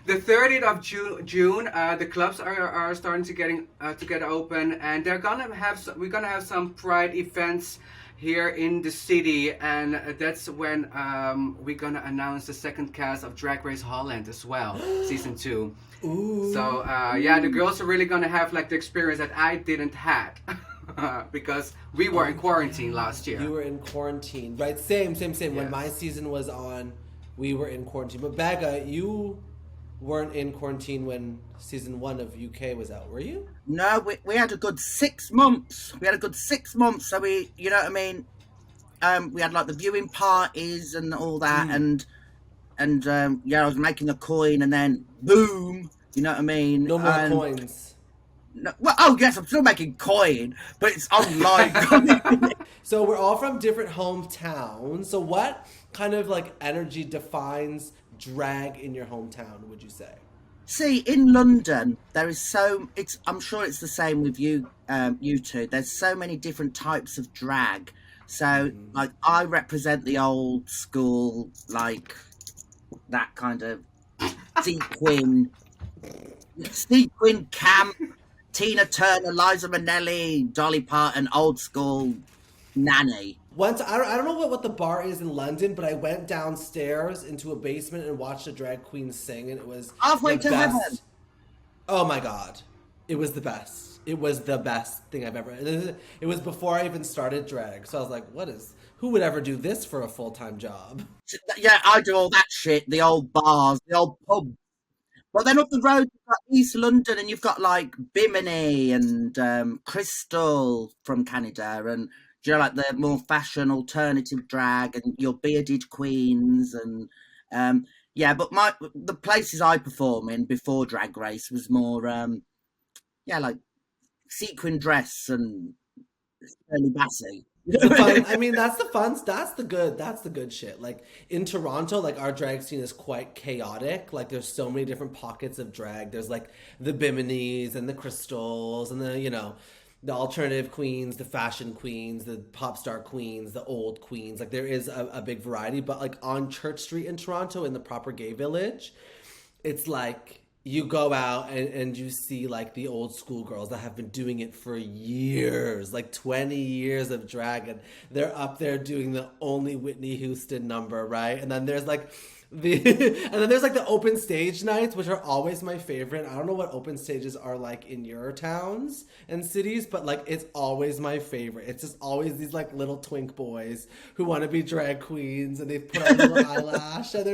the 30th of June, the clubs are starting to get open, and we're gonna have some Pride events here in the city, and that's when we're gonna announce the second cast of Drag Race Holland as well, season 2. Ooh. So yeah, the girls are really gonna have like the experience that I didn't have because we were in quarantine last year. You were in quarantine, right? Same. Yes. When my season was on, we were in quarantine. But Baga, you weren't in quarantine when season 1 of UK was out, were you? No, we had a good 6 months. So we, you know what I mean? We had like the viewing parties and all that, and yeah, I was making a coin, and then boom, you know what I mean? No more coins. No, well, oh yes, I'm still making coin, but it's online. So we're all from different hometowns. So what kind of like energy defines drag in your hometown, would you say? See, in London, there is I'm sure it's the same with you, you two. There's so many different types of drag. So, like, I represent the old school, like, that kind of sequin camp, Tina Turner, Liza Minnelli, Dolly Parton, old school nanny. Once I don't know what the bar is in London, but I went downstairs into a basement and watched a drag queen sing, and it was Halfway the to best. heaven. Oh my god, it was the best. It was the best thing I've ever. It was before I even started drag, so I was like, who would ever do this for a full-time job? Yeah, I do all that shit. The old bars, the old pubs. Well, then up the road, you've got East London, and you've got like Bimini and Crystal from Canada, and like the more fashion alternative drag, and your bearded queens, and yeah. But the places I perform in before Drag Race was more like sequin dress and Shirley Bassey. I mean, that's the good shit. Like in Toronto, like our drag scene is quite chaotic. Like there's so many different pockets of drag. There's like the Biminis and the Crystals and the alternative queens, the fashion queens, the pop star queens, the old queens. Like there is a big variety. But like on Church Street in Toronto, in the proper gay village, it's like you go out and you see like the old school girls that have been doing it for years, like 20 years of drag, and they're up there doing the only Whitney Houston number, right? And then there's like the open stage nights, which are always my favorite. I don't know what open stages are like in your towns and cities, but like it's always my favorite. It's just always these like little twink boys who want to be drag queens, and they put on a little eyelash, and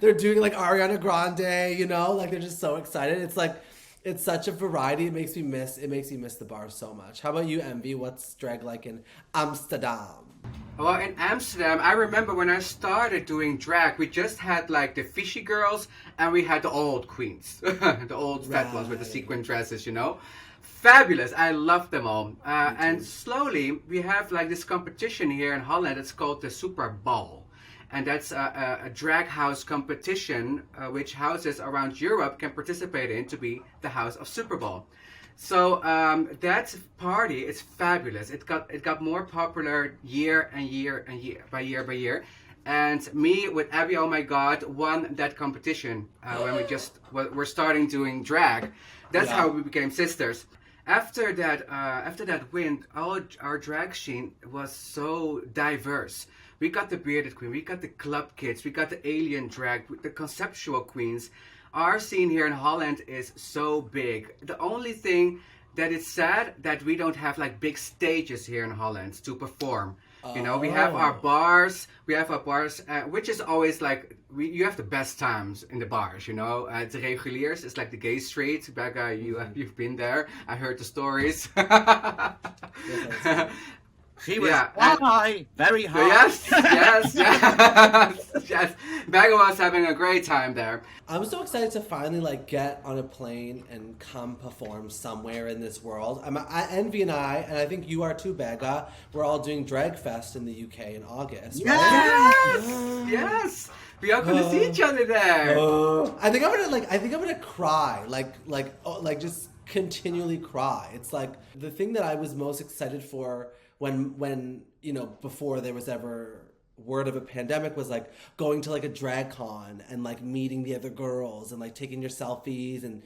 they're doing like Ariana Grande, like they're just so excited. It's like it's such a variety. It makes me miss the bar so much. How about you, Envy? What's drag like in Amsterdam? Well, in Amsterdam, I remember when I started doing drag, we just had like the fishy girls and we had the old queens. The old fat ones with the sequin dresses, Fabulous. I love them all. And slowly we have like this competition here in Holland. It's called the Super Ball. And that's a drag house competition which houses around Europe can participate in to be the house of Super Bowl. So that party is fabulous. It got more popular year by year. And me with Abby, oh my god, won that competition when we're starting doing drag. That's how we became sisters. After that win, our drag scene was so diverse. We got the bearded queen, we got the club kids, we got the alien drag, the conceptual queens. Our scene here in Holland is so big. The only thing that is sad that we don't have like big stages here in Holland to perform. We have our bars, which is always like, you have the best times in the bars, The Reguliers is like the gay street. Becca, you've been there. I heard the stories. She was high, very high. Yes. Becca was having a great time there. I'm so excited to finally like get on a plane and come perform somewhere in this world. Envy and I think you are too, Becca. We're all doing Drag Fest in the UK in August. Right? Yes. We are going to see each other there. I think I'm gonna cry, like just continually cry. It's like the thing that I was most excited for when before there was ever word of a pandemic was like going to like a drag con and like meeting the other girls and like taking your selfies and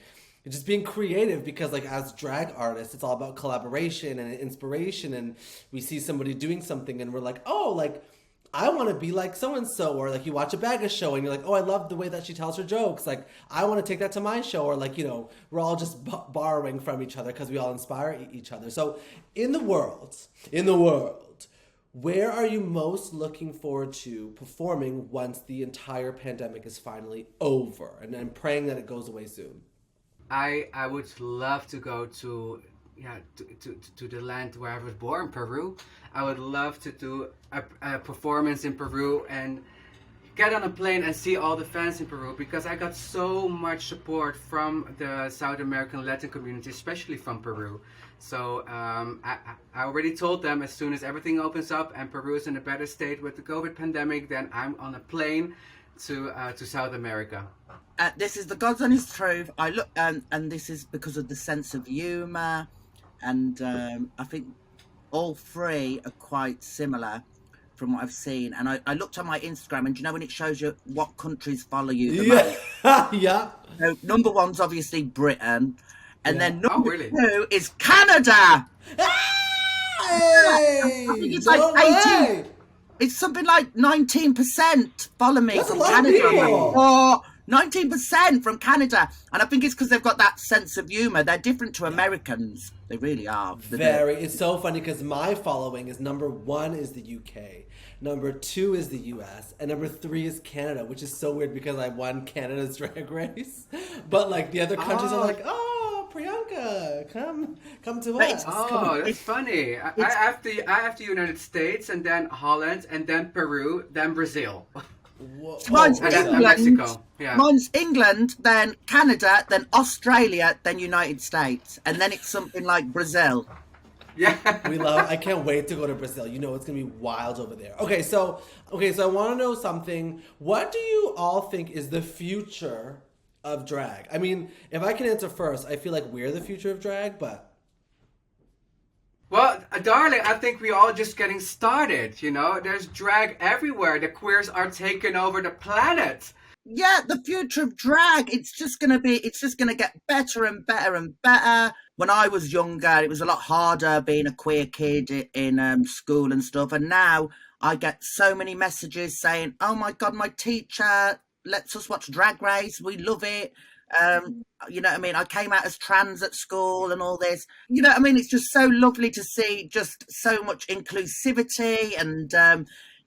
just being creative, because like as drag artists it's all about collaboration and inspiration, and we see somebody doing something and we're like, oh, like I want to be like so-and-so, or like you watch a Bagga show and you're like, oh, I love the way that she tells her jokes, like I want to take that to my show, or like we're all just borrowing from each other because we all inspire each other. So in the world, where are you most looking forward to performing once the entire pandemic is finally over? And I'm praying that it goes away soon. I would love to go to the land where I was born, Peru. I would love to do a performance in Peru and get on a plane and see all the fans in Peru, because I got so much support from the South American Latin community, especially from Peru. So I already told them, as soon as everything opens up and Peru is in a better state with the COVID pandemic, then I'm on a plane to South America. This is the God's honest truth. I look, and this is because of the sense of humour, and I think all three are quite similar from what I've seen. And I looked on my Instagram, and do you know when it shows you what countries follow you the most? Yeah. So number one's obviously Britain, and then number really? 2 is Canada. Hey, I think it's no like 18. way. It's something like 19% follow me That's a from lot of Canada. people. Or 19% from Canada. And I think it's because they've got that sense of humour. They're different to Americans. They really are. Very. It's so funny because my following is number 1 is the UK, number 2 is the US, and number 3 is Canada, which is so weird because I won Canada's Drag Race. But like the other countries are like, oh, Priyanka, come to us. Oh, that's funny. I have the United States, and then Holland, and then Peru, then Brazil. Mine's And then England. Mexico. Yeah. Mine's England, then Canada, then Australia, then United States, and then it's something like Brazil. Yeah, I can't wait to go to Brazil. You know, it's gonna be wild over there. Okay, so I want to know something. What do you all think is the future of drag? I mean, if I can answer first, I feel like we're the future of drag, but. Well, darling, I think we're all just getting started, you know? There's drag everywhere. The queers are taking over the planet. Yeah, the future of drag, it's just going to get better and better and better. When I was younger, it was a lot harder being a queer kid in school and stuff. And now I get so many messages saying, oh my God, my teacher lets us watch Drag Race. We love it. You know what I mean? I came out as trans at school and all this. You know what I mean? It's just so lovely to see just so much inclusivity. And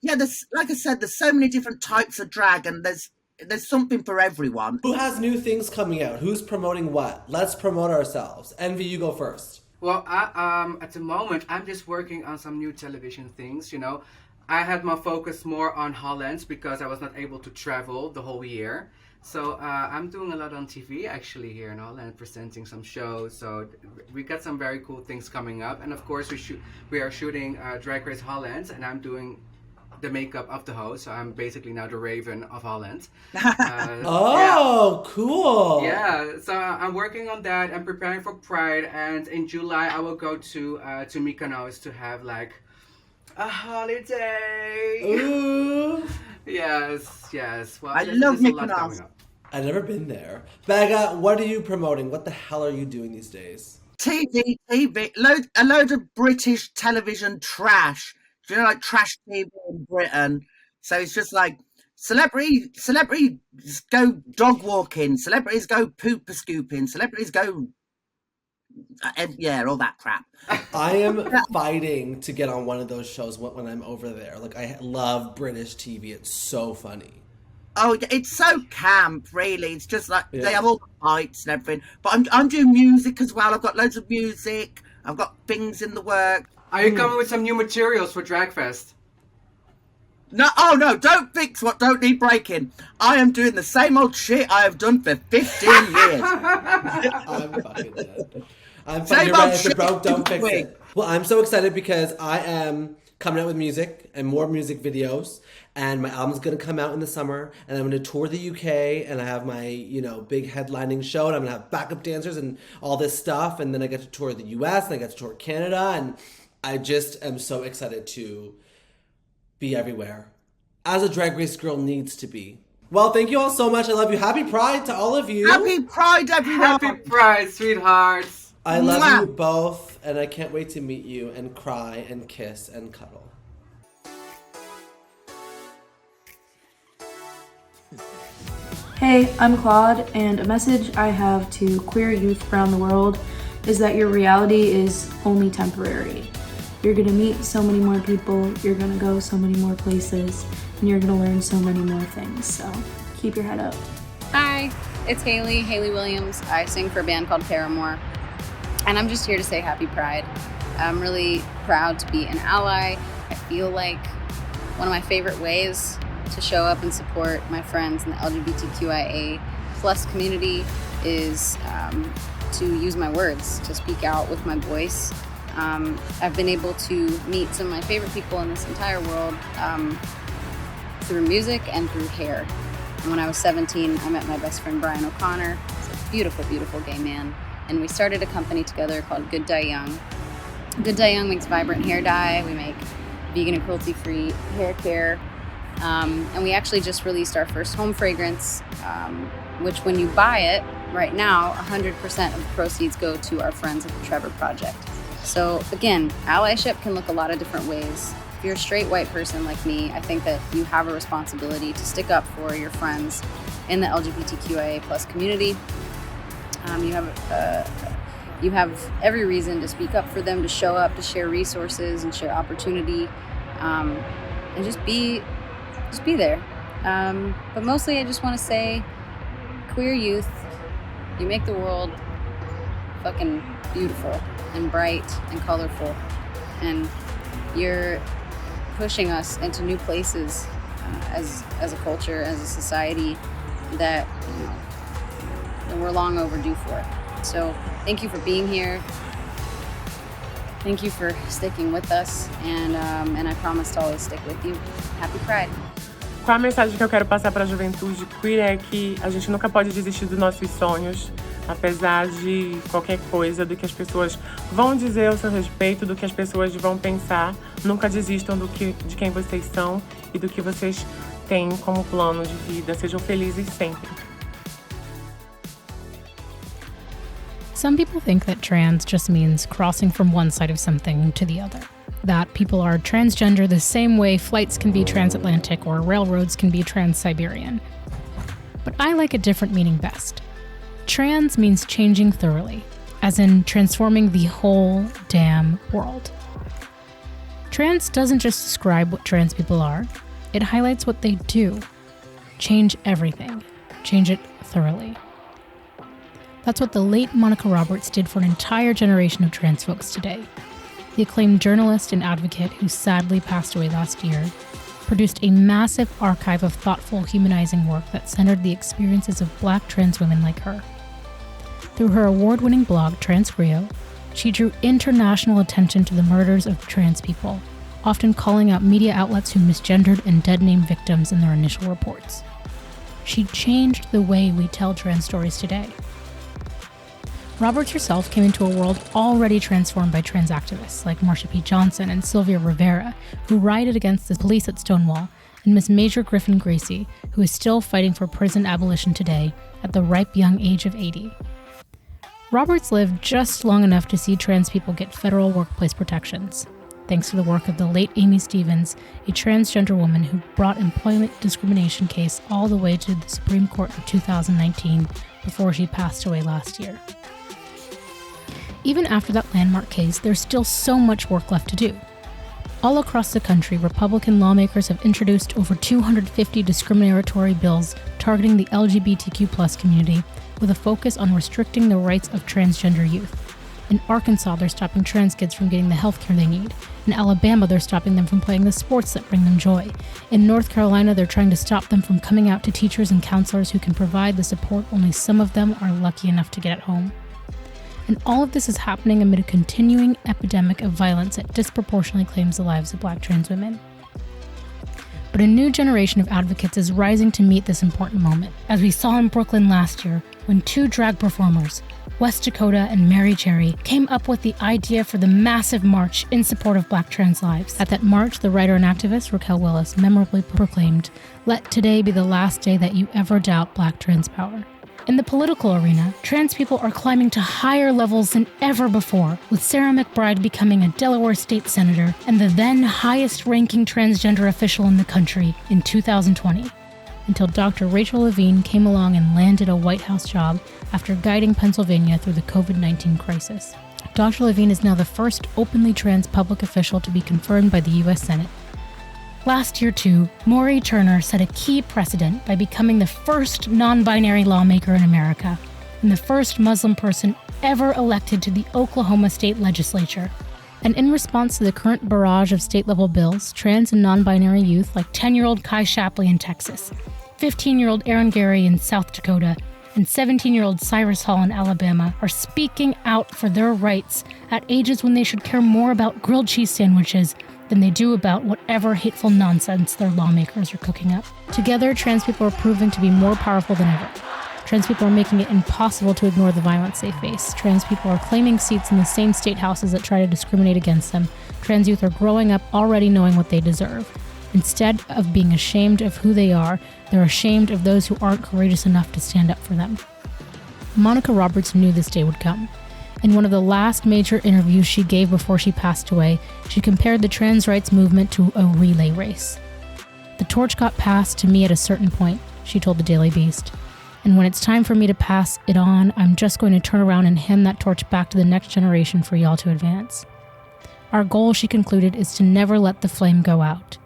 there's, like I said, there's so many different types of drag, and there's something for everyone. Who has new things coming out? Who's promoting what? Let's promote ourselves. Envy, you go first. Well, at the moment, I'm just working on some new television things, you know. I had my focus more on Holland because I was not able to travel the whole year. So I'm doing a lot on TV actually here in Holland, presenting some shows. So we got some very cool things coming up. And of course, we are shooting Drag Race Holland, and I'm doing the makeup of the host. So I'm basically now the Raven of Holland. Cool. Yeah, so I'm working on that. I'm preparing for Pride, and in July I will go to Mykonos to have like a holiday. Ooh. Yes. Well, I love Mykonos. I've never been there. Baga, what are you promoting? What the hell are you doing these days? TV, a load of British television trash. Do you know, like trash TV in Britain? So it's just like celebrities go dog walking, celebrities go pooper scooping, celebrities go all that crap. I am fighting to get on one of those shows when I'm over there. Like, I love British TV. It's so funny. Oh, it's so camp, really. It's just like they have all the fights and everything. But I'm doing music as well. I've got loads of music. I've got things in the work. Are you coming with some new materials for Dragfest? No, don't fix what don't need breaking. I am doing the same old shit I have done for 15 years. I'm fucking dead. I'm fucking right. If it broke, don't fix it. Well, I'm so excited because I am coming out with music and more music videos. And my album's going to come out in the summer, and I'm going to tour the UK, and I have my, big headlining show, and I'm going to have backup dancers and all this stuff, and then I get to tour the US, and I get to tour Canada, and I just am so excited to be everywhere, as a Drag Race girl needs to be. Well, thank you all so much. I love you. Happy Pride to all of you. Happy Pride, everyone. Happy Pride, sweethearts. I love you both, and I can't wait to meet you and cry and kiss and cuddle. Hey, I'm Claude, and a message I have to queer youth around the world is that your reality is only temporary. You're gonna meet so many more people, you're gonna go so many more places, and you're gonna learn so many more things, so keep your head up. Hi, it's Haley Williams. I sing for a band called Paramore, and I'm just here to say happy Pride. I'm really proud to be an ally. I feel like one of my favorite ways to show up and support my friends in the LGBTQIA plus community is to use my words, to speak out with my voice. I've been able to meet some of my favorite people in this entire world through music and through hair. And when I was 17, I met my best friend Brian O'Connor. He's a beautiful, beautiful gay man. And we started a company together called Good Dye Young. Good Dye Young makes vibrant hair dye. We make vegan and cruelty-free hair care. And we actually just released our first home fragrance, which when you buy it right now, 100% of the proceeds go to our friends at the Trevor Project. So again, allyship can look a lot of different ways. If you're a straight white person like me, I think that you have a responsibility to stick up for your friends in the LGBTQIA plus community. You have every reason to speak up for them, to show up, to share resources and share opportunity, and just be there. But mostly I just want to say, queer youth, you make the world fucking beautiful and bright and colorful, and you're pushing us into new places as a culture, as a society that we're long overdue for. So thank you for being here. Thank you for sticking with us, and I promise to always stick with you. Happy Pride. Qual a mensagem que eu quero passar para a juventude queer é que a gente nunca pode desistir dos nossos sonhos, apesar de qualquer coisa, do que as pessoas vão dizer ao seu respeito, do que as pessoas vão pensar. Nunca desistam de quem vocês são e do que vocês têm como plano de vida. Sejam felizes sempre. Some people think that trans just means crossing from one side of something to the other. That people are transgender the same way flights can be transatlantic or railroads can be trans-Siberian. But I like a different meaning best. Trans means changing thoroughly, as in transforming the whole damn world. Trans doesn't just describe what trans people are, it highlights what they do. Change everything. Change it thoroughly. That's what the late Monica Roberts did for an entire generation of trans folks today. The acclaimed journalist and advocate, who sadly passed away last year, produced a massive archive of thoughtful, humanizing work that centered the experiences of Black trans women like her. Through her award-winning blog, Transgrio, she drew international attention to the murders of trans people, often calling out media outlets who misgendered and dead-named victims in their initial reports. She changed the way we tell trans stories today. Roberts herself came into a world already transformed by trans activists like Marsha P. Johnson and Sylvia Rivera, who rioted against the police at Stonewall, and Miss Major Griffin Gracie, who is still fighting for prison abolition today at the ripe young age of 80. Roberts lived just long enough to see trans people get federal workplace protections, thanks to the work of the late Amy Stevens, a transgender woman who brought employment discrimination case all the way to the Supreme Court in 2019 before she passed away last year. Even after that landmark case, there's still so much work left to do. All across the country, Republican lawmakers have introduced over 250 discriminatory bills targeting the LGBTQ+ community, with a focus on restricting the rights of transgender youth. In Arkansas, they're stopping trans kids from getting the health care they need. In Alabama, they're stopping them from playing the sports that bring them joy. In North Carolina, they're trying to stop them from coming out to teachers and counselors who can provide the support only some of them are lucky enough to get at home. And all of this is happening amid a continuing epidemic of violence that disproportionately claims the lives of Black trans women. But a new generation of advocates is rising to meet this important moment, as we saw in Brooklyn last year when two drag performers, West Dakota and Mary Cherry, came up with the idea for the massive march in support of Black trans lives. At that march, the writer and activist Raquel Willis memorably proclaimed, "Let today be the last day that you ever doubt Black trans power." In the political arena, trans people are climbing to higher levels than ever before, with Sarah McBride becoming a Delaware state senator and the then highest-ranking transgender official in the country in 2020, until Dr. Rachel Levine came along and landed a White House job after guiding Pennsylvania through the COVID-19 crisis. Dr. Levine is now the first openly trans public official to be confirmed by the U.S. Senate. Last year, too, Mauree Turner set a key precedent by becoming the first non-binary lawmaker in America and the first Muslim person ever elected to the Oklahoma state legislature. And in response to the current barrage of state-level bills, trans and non-binary youth like 10-year-old Kai Shapley in Texas, 15-year-old Aaron Gary in South Dakota, and 17-year-old Cyrus Hall in Alabama are speaking out for their rights at ages when they should care more about grilled cheese sandwiches than they do about whatever hateful nonsense their lawmakers are cooking up. Together, trans people are proving to be more powerful than ever. Trans people are making it impossible to ignore the violence they face. Trans people are claiming seats in the same state houses that try to discriminate against them. Trans youth are growing up already knowing what they deserve. Instead of being ashamed of who they are, they're ashamed of those who aren't courageous enough to stand up for them. Monica Roberts knew this day would come. In one of the last major interviews she gave before she passed away, she compared the trans rights movement to a relay race. "The torch got passed to me at a certain point," she told the Daily Beast. "And when it's time for me to pass it on, I'm just going to turn around and hand that torch back to the next generation for y'all to advance. Our goal," she concluded, "is to never let the flame go out.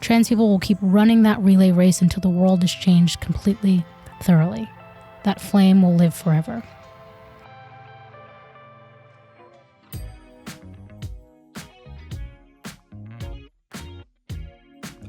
Trans people will keep running that relay race until the world is changed completely, thoroughly. That flame will live forever."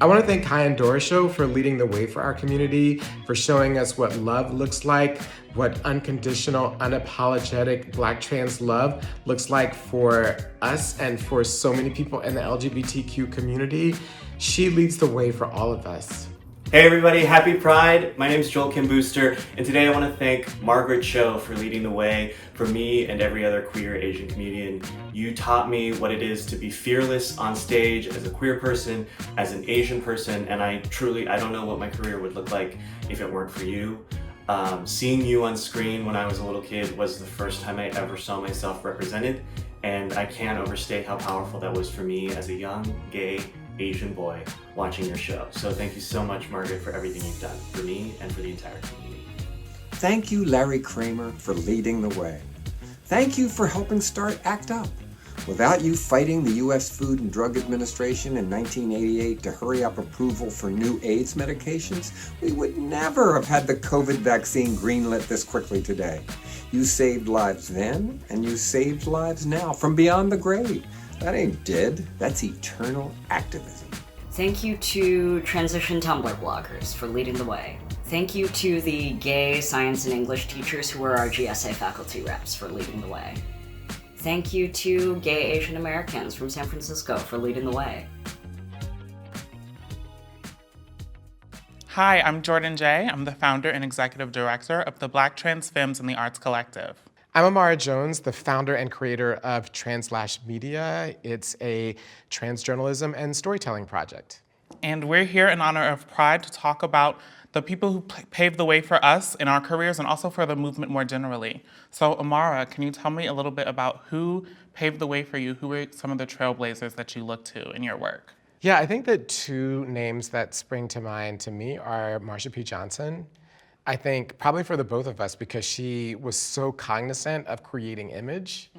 I want to thank Kai and Dora Show for leading the way for our community, for showing us what love looks like, what unconditional, unapologetic Black trans love looks like for us and for so many people in the LGBTQ community. She leads the way for all of us. Hey everybody, happy Pride. My name is Joel Kim Booster, and today I want to thank Margaret Cho for leading the way for me and every other queer Asian comedian. You taught me what it is to be fearless on stage as a queer person, as an Asian person, and I don't know what my career would look like if it weren't for you. Seeing you on screen when I was a little kid was the first time I ever saw myself represented, and I can't overstate how powerful that was for me as a young, gay, Asian boy watching your show. So thank you so much, Margaret, for everything you've done for me and for the entire community. Thank you, Larry Kramer, for leading the way. Thank you for helping start ACT UP. Without you fighting the U.S. Food and Drug Administration in 1988 to hurry up approval for new AIDS medications, we would never have had the COVID vaccine greenlit this quickly today. You saved lives then, and you saved lives now from beyond the grave. That ain't dead, that's eternal activism. Thank you to transition Tumblr bloggers for leading the way. Thank you to the gay science and English teachers who are our GSA faculty reps for leading the way. Thank you to gay Asian Americans from San Francisco for leading the way. Hi, I'm Jordan Jay. I'm the founder and executive director of the Black Trans Femmes in the Arts Collective. I'm Amara Jones, the founder and creator of Translash Media. It's a trans journalism and storytelling project. And we're here in honor of Pride to talk about the people who paved the way for us in our careers and also for the movement more generally. So Amara, can you tell me a little bit about who paved the way for you? Who were some of the trailblazers that you look to in your work? Yeah, I think the two names that spring to mind to me are Marsha P. Johnson. I think probably for the both of us because she was so cognizant of creating image,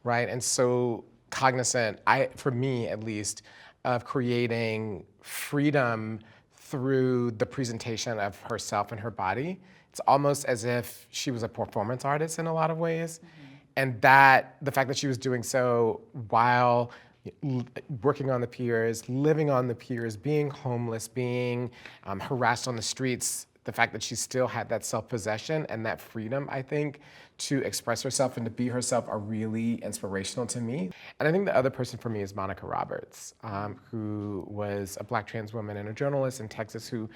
right? And so cognizant, for me at least, of creating freedom through the presentation of herself and her body. It's almost as if she was a performance artist in a lot of ways. And the fact that she was doing so while working on the piers, living on the piers, being homeless, being harassed on the streets, the fact that she still had that self-possession and that freedom, I think, to express herself and to be herself are really inspirational to me. And I think the other person for me is Monica Roberts, who was a Black trans woman and a journalist in Texas who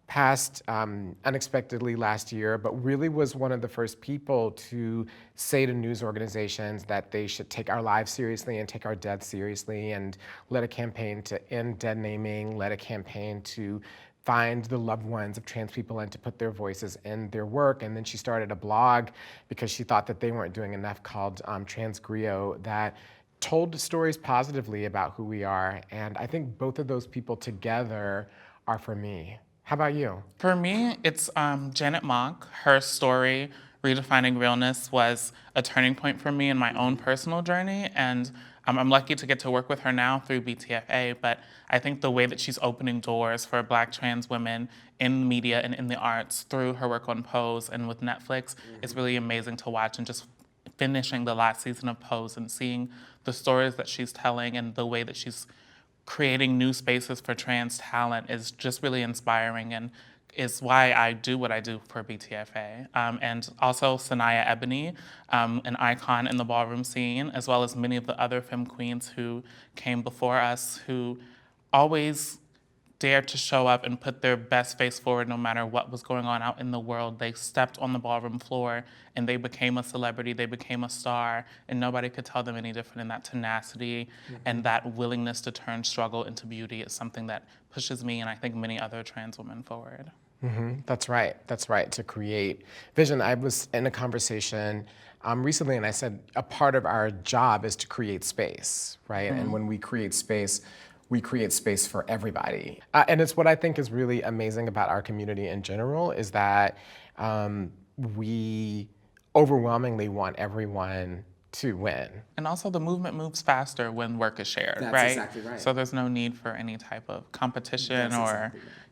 passed unexpectedly last year, but really was one of the first people to say to news organizations that they should take our lives seriously and take our deaths seriously, and led a campaign to end dead naming, led a campaign to find the loved ones of trans people and to put their voices in their work. And then she started a blog because she thought that they weren't doing enough called Trans Griot that told stories positively about who we are. And I think both of those people together are for me. How about you? For me, it's Janet Mock. Her story, Redefining Realness, was a turning point for me in my own personal journey. And I'm lucky to get to work with her now through BTFA, but I think the way that she's opening doors for Black trans women in media and in the arts through her work on Pose and with Netflix is really amazing to watch. And just finishing the last season of Pose and seeing the stories that she's telling and the way that she's creating new spaces for trans talent is just really inspiring and is why I do what I do for BTFA. And also Sanaya Ebony, an icon in the ballroom scene, as well as many of the other femme queens who came before us, who always dared to show up and put their best face forward no matter what was going on out in the world. They stepped on the ballroom floor and they became a celebrity, they became a star, and nobody could tell them any different. And that tenacity and that willingness to turn struggle into beauty is something that pushes me and I think many other trans women forward. That's right, to create vision. I was in a conversation recently and I said a part of our job is to create space, right? And when we create space for everybody. And it's what I think is really amazing about our community in general is that we overwhelmingly want everyone to win. And also the movement moves faster when work is shared, That's right? exactly right. So there's no need for any type of competition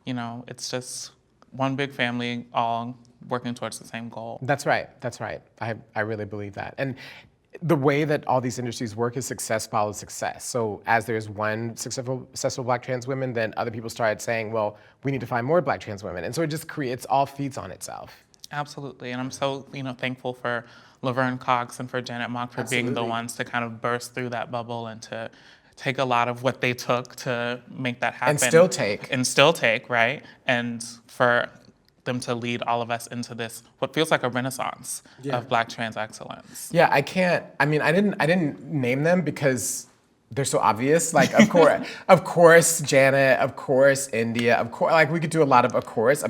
you know, it's just one big family all working towards the same goal. That's right. I really believe that. And the way that all these industries work is success follows success. So as there's one successful Black trans women, then other people started saying, well, we need to find more Black trans women. And so it just all feeds on itself. Absolutely, and I'm so thankful for Laverne Cox and for Janet Mock for being the ones to kind of burst through that bubble and to take a lot of what they took to make that happen. And still take, right? And for them to lead all of us into this, what feels like a renaissance of Black trans excellence. Yeah, I didn't name them because they're so obvious. Like, of course, Janet, of course, India, of course, like we could do a lot of course,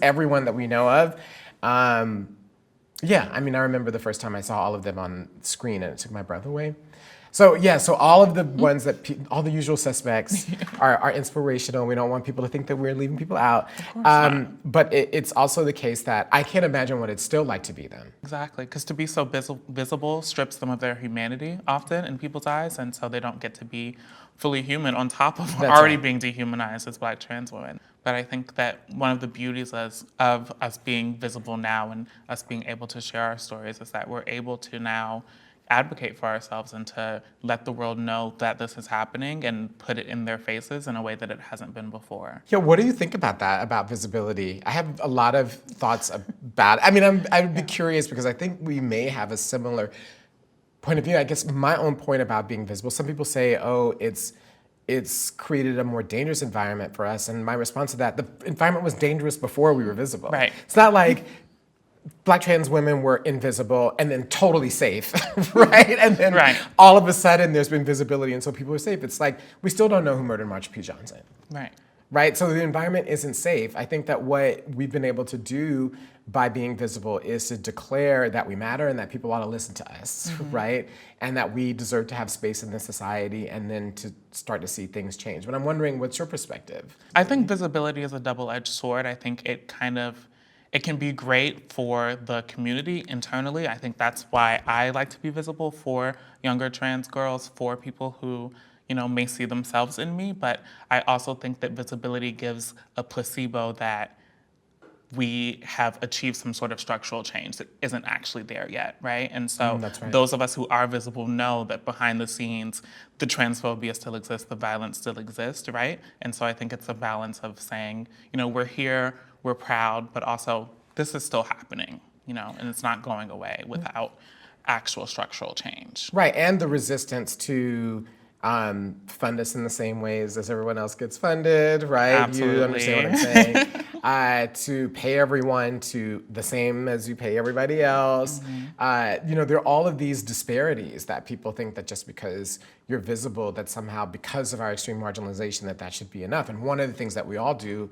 everyone that we know of. I remember the first time I saw all of them on screen and it took my breath away. So all of the ones that, all the usual suspects are inspirational. We don't want people to think that we're leaving people out. But it's also the case that I can't imagine what it's still like to be them. Exactly, because to be so visible strips them of their humanity often in people's eyes, and so they don't get to be fully human on top of already being dehumanized as Black trans women. But I think that one of the beauties of us being visible now and us being able to share our stories is that we're able to now advocate for ourselves and to let the world know that this is happening and put it in their faces in a way that it hasn't been before. Yeah, what do you think about that, about visibility? I have a lot of thoughts about it. I mean, I would be curious because I think we may have a similar point of view. I guess my own point about being visible, some people say, oh, it's created a more dangerous environment for us. And my response to that, the environment was dangerous before we were visible. Right. It's not like Black trans women were invisible and then totally safe, right? And then all of a sudden there's been visibility and so people are safe. It's like, we still don't know who murdered Marsha P. Johnson. Right? So the environment isn't safe. I think that what we've been able to do by being visible is to declare that we matter and that people ought to listen to us, right? And that we deserve to have space in this society and then to start to see things change. But I'm wondering, what's your perspective? I think visibility is a double-edged sword. I think it can be great for the community internally. I think that's why I like to be visible for younger trans girls, for people who may see themselves in me. But I also think that visibility gives a placebo that we have achieved some sort of structural change that isn't actually there yet, right? And so those of us who are visible know that behind the scenes, the transphobia still exists, the violence still exists, right? And so I think it's a balance of saying, we're here, we're proud, but also this is still happening, and it's not going away without actual structural change. Right, and the resistance to fund us in the same ways as everyone else gets funded, right? Absolutely. You understand what I'm saying? To pay everyone to the same as you pay everybody else. There are all of these disparities that people think that just because you're visible, that somehow because of our extreme marginalization that should be enough. And one of the things that we all do,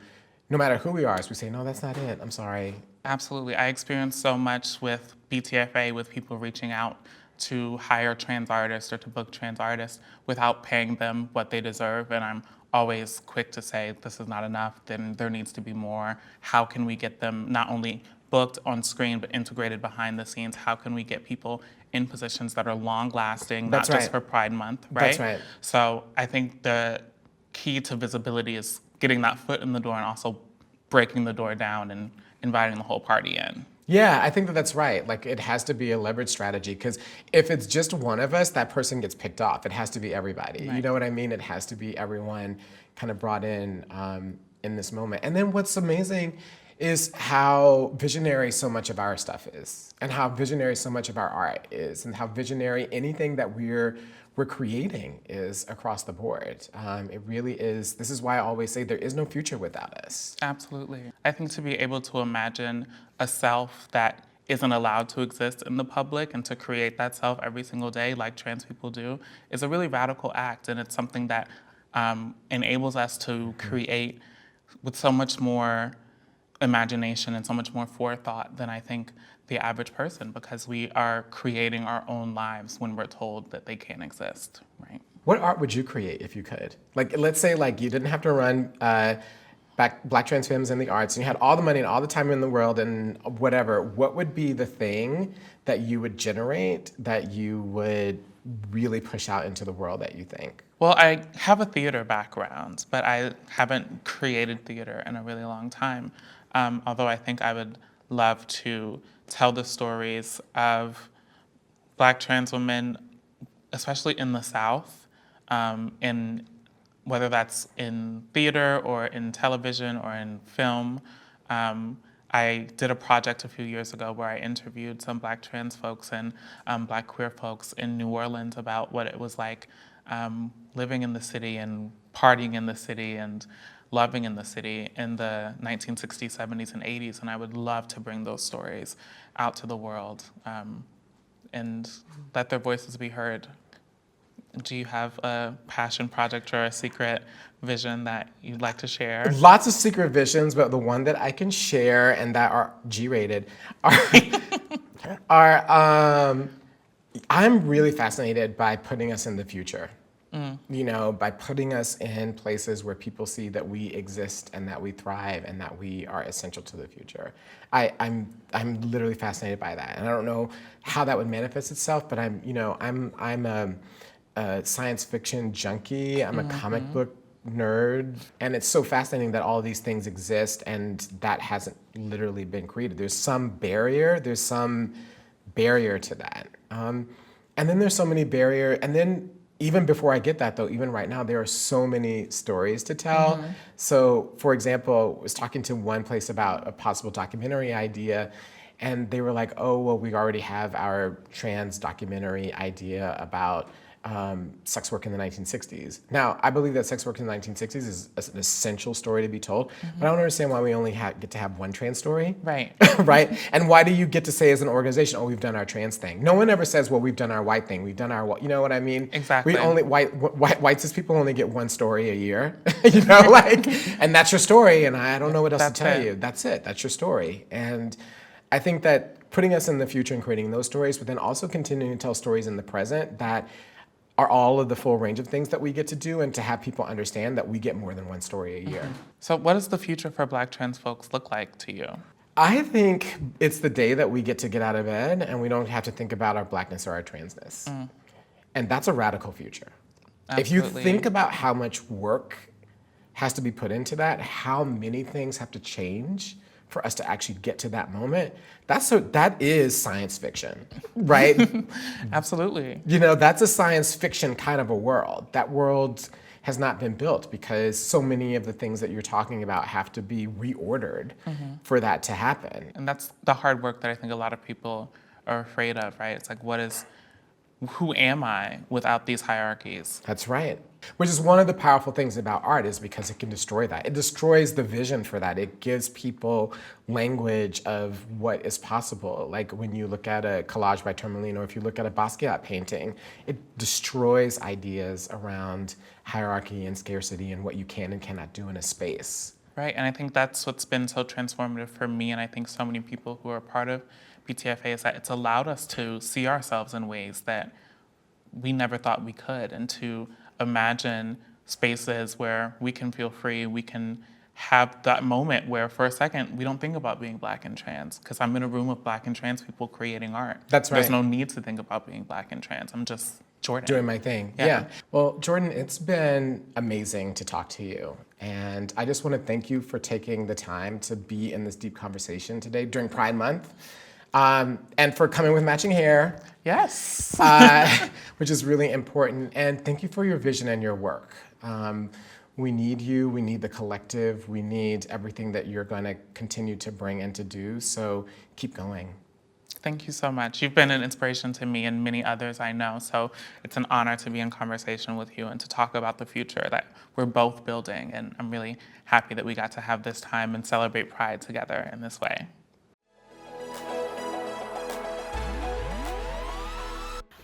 no matter who we are, is we say, no, that's not it, I'm sorry. Absolutely, I experienced so much with BTFA, with people reaching out to hire trans artists or to book trans artists without paying them what they deserve. And I'm always quick to say, this is not enough, then there needs to be more. How can we get them not only booked on screen, but integrated behind the scenes? How can we get people in positions that are long lasting, not just for Pride Month, right? That's right. So I think the key to visibility is getting that foot in the door and also breaking the door down and inviting the whole party in. Yeah, I think that's right. Like, it has to be a leverage strategy, because if it's just one of us, that person gets picked off. It has to be everybody. Right. You know what I mean? It has to be everyone kind of brought in in this moment. And then what's amazing is how visionary so much of our stuff is, and how visionary so much of our art is, and how visionary anything that we're creating is across the board. It really is. This is why I always say there is no future without us. Absolutely. I think to be able to imagine a self that isn't allowed to exist in the public and to create that self every single day like trans people do is a really radical act, and it's something that enables us to create with so much more imagination and so much more forethought than I think the average person, because we are creating our own lives when we're told that they can't exist, right? What art would you create if you could? Like, let's say like you didn't have to run Black trans femmes in the arts, and you had all the money and all the time in the world and whatever. What would be the thing that you would generate that you would really push out into the world that you think? Well, I have a theater background, but I haven't created theater in a really long time. Although I think I would love to tell the stories of Black trans women, especially in the South, in whether that's in theater or in television or in film. I did a project a few years ago where I interviewed some Black trans folks and Black queer folks in New Orleans about what it was like living in the city and partying in the city and loving in the city in the 1960s, 70s, and 80s. And I would love to bring those stories out to the world and let their voices be heard. Do you have a passion project or a secret vision that you'd like to share? Lots of secret visions, but the one that I can share and that are G-rated are I'm really fascinated by putting us in the future. You know, by putting us in places where people see that we exist and that we thrive and that we are essential to the future. I'm literally fascinated by that, and I don't know how that would manifest itself. But I'm a science fiction junkie. I'm a comic book nerd, and it's so fascinating that all of these things exist and that hasn't literally been created. There's some barrier to that, and then there's so many barrier, and then. Even before I get that, though, even right now, there are so many stories to tell. So, for example, I was talking to one place about a possible documentary idea, and they were like, oh, well, we already have our trans documentary idea about sex work in the 1960s. Now, I believe that sex work in the 1960s is an essential story to be told, but I don't understand why we only get to have one trans story. Right. Right? And why do you get to say as an organization, oh, we've done our trans thing? No one ever says, well, we've done our white thing. We've done our, you know what I mean? Exactly. We only, white cis people only get one story a year, and that's your story, and I don't know what else to tell you. That's it. That's your story. And I think that putting us in the future and creating those stories, but then also continuing to tell stories in the present that are all of the full range of things that we get to do, and to have people understand that we get more than one story a year. So what does the future for Black trans folks look like to you? I think it's the day that we get to get out of bed and we don't have to think about our Blackness or our transness. And that's a radical future. Absolutely. If you think about how much work has to be put into that, how many things have to change for us to actually get to that moment, that is science fiction, right? Absolutely. You know, that's a science fiction kind of a world. That world has not been built because so many of the things that you're talking about have to be reordered for that to happen. And that's the hard work that I think a lot of people are afraid of, right? It's like, who am I without these hierarchies? That's right. Which is one of the powerful things about art, is because it can destroy that. It destroys the vision for that. It gives people language of what is possible. Like when you look at a collage by Tourmaline, or if you look at a Basquiat painting, it destroys ideas around hierarchy and scarcity and what you can and cannot do in a space. Right, and I think that's what's been so transformative for me, and I think so many people who are part of BTFA, is that it's allowed us to see ourselves in ways that we never thought we could, and to imagine spaces where we can feel free, we can have that moment where for a second we don't think about being Black and trans, because I'm in a room of Black and trans people creating art. That's right. There's no need to think about being Black and trans. I'm just Jordan. Doing my thing. Yeah. Well, Jordan, it's been amazing to talk to you. And I just want to thank you for taking the time to be in this deep conversation today during Pride Month. And for coming with matching hair. Yes. Which is really important. And thank you for your vision and your work. We need you, we need the collective, we need everything that you're going to continue to bring and to do, so keep going. Thank you so much. You've been an inspiration to me and many others I know, so it's an honor to be in conversation with you and to talk about the future that we're both building, and I'm really happy that we got to have this time and celebrate Pride together in this way.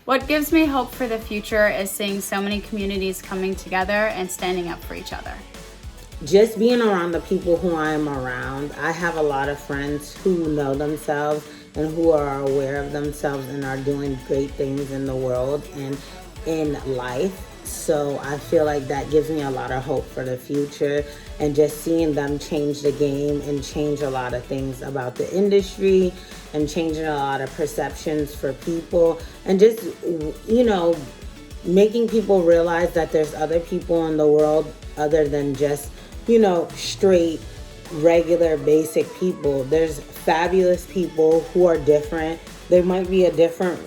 What gives me hope for the future is seeing so many communities coming together and standing up for each other. Just being around the people who I'm around, I have a lot of friends who know themselves and who are aware of themselves and are doing great things in the world and in life. So I feel like that gives me a lot of hope for the future, and just seeing them change the game and change a lot of things about the industry and changing a lot of perceptions for people, and just, you know, making people realize that there's other people in the world other than just, you know, straight, regular, basic people. There's fabulous people who are different. There might be a different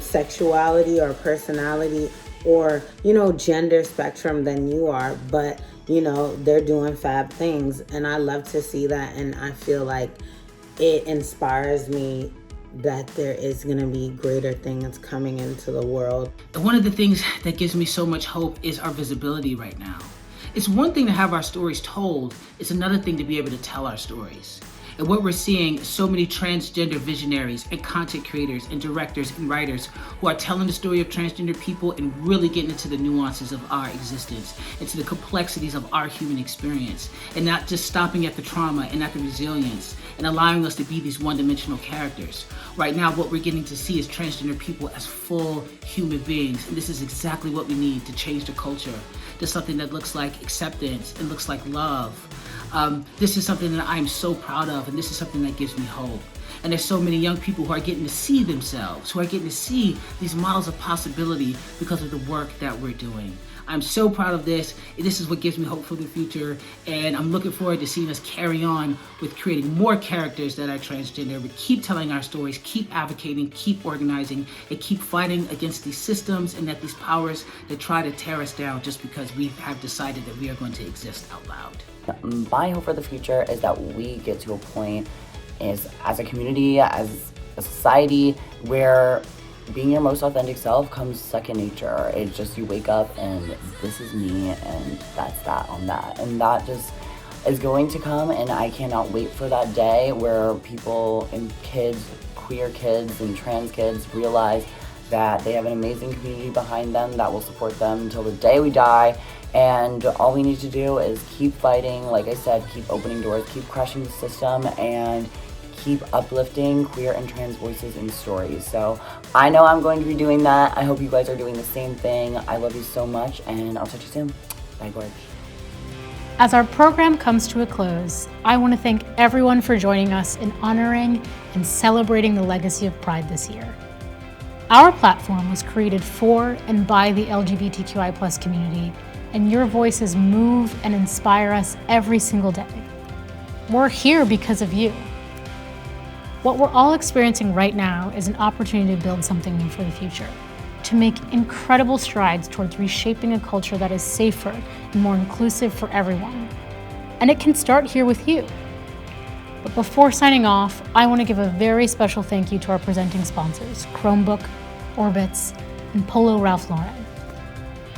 sexuality or personality or, you know, gender spectrum than you are, but, you know, they're doing fab things, and I love to see that, and I feel like it inspires me that there is going to be greater things coming into the world. One of the things that gives me so much hope is our visibility right now. It's one thing to have our stories told, it's another thing to be able to tell our stories. And what we're seeing is so many transgender visionaries and content creators and directors and writers who are telling the story of transgender people and really getting into the nuances of our existence, into the complexities of our human experience, and not just stopping at the trauma and at the resilience and allowing us to be these one-dimensional characters. Right now, what we're getting to see is transgender people as full human beings, and this is exactly what we need to change the culture to something that looks like acceptance and looks like love. This is something that I'm so proud of, and this is something that gives me hope. And there's so many young people who are getting to see themselves, who are getting to see these models of possibility because of the work that we're doing. I'm so proud of this. This is what gives me hope for the future, and I'm looking forward to seeing us carry on with creating more characters that are transgender, but keep telling our stories, keep advocating, keep organizing, and keep fighting against these systems and that these powers that try to tear us down just because we have decided that we are going to exist out loud. My hope for the future is that we get to a point as a community, as a society, where being your most authentic self comes second nature. It's just you wake up and this is me and that's that on that. And that just is going to come, and I cannot wait for that day where people and kids, queer kids and trans kids realize that they have an amazing community behind them that will support them until the day we die. And all we need to do is keep fighting, like I said, keep opening doors, keep crushing the system, and keep uplifting queer and trans voices and stories. So I know I'm going to be doing that. I hope you guys are doing the same thing. I love you so much, and I'll talk to you soon. Bye, Gorge. As our program comes to a close, I want to thank everyone for joining us in honoring and celebrating the legacy of Pride this year. Our platform was created for and by the LGBTQI+ community, and your voices move and inspire us every single day. We're here because of you. What we're all experiencing right now is an opportunity to build something new for the future, to make incredible strides towards reshaping a culture that is safer and more inclusive for everyone. And it can start here with you. But before signing off, I want to give a very special thank you to our presenting sponsors, Chromebook, Orbitz, and Polo Ralph Lauren.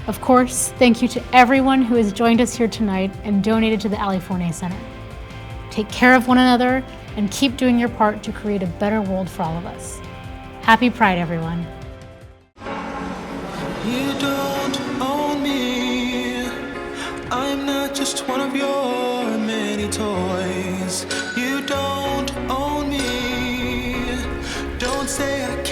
Of course, thank you to everyone who has joined us here tonight and donated to the Ali Forney Center. Take care of one another and keep doing your part to create a better world for all of us. Happy Pride, everyone. You don't own me. I'm not just one of your many toys. You don't own me. Don't say I can't.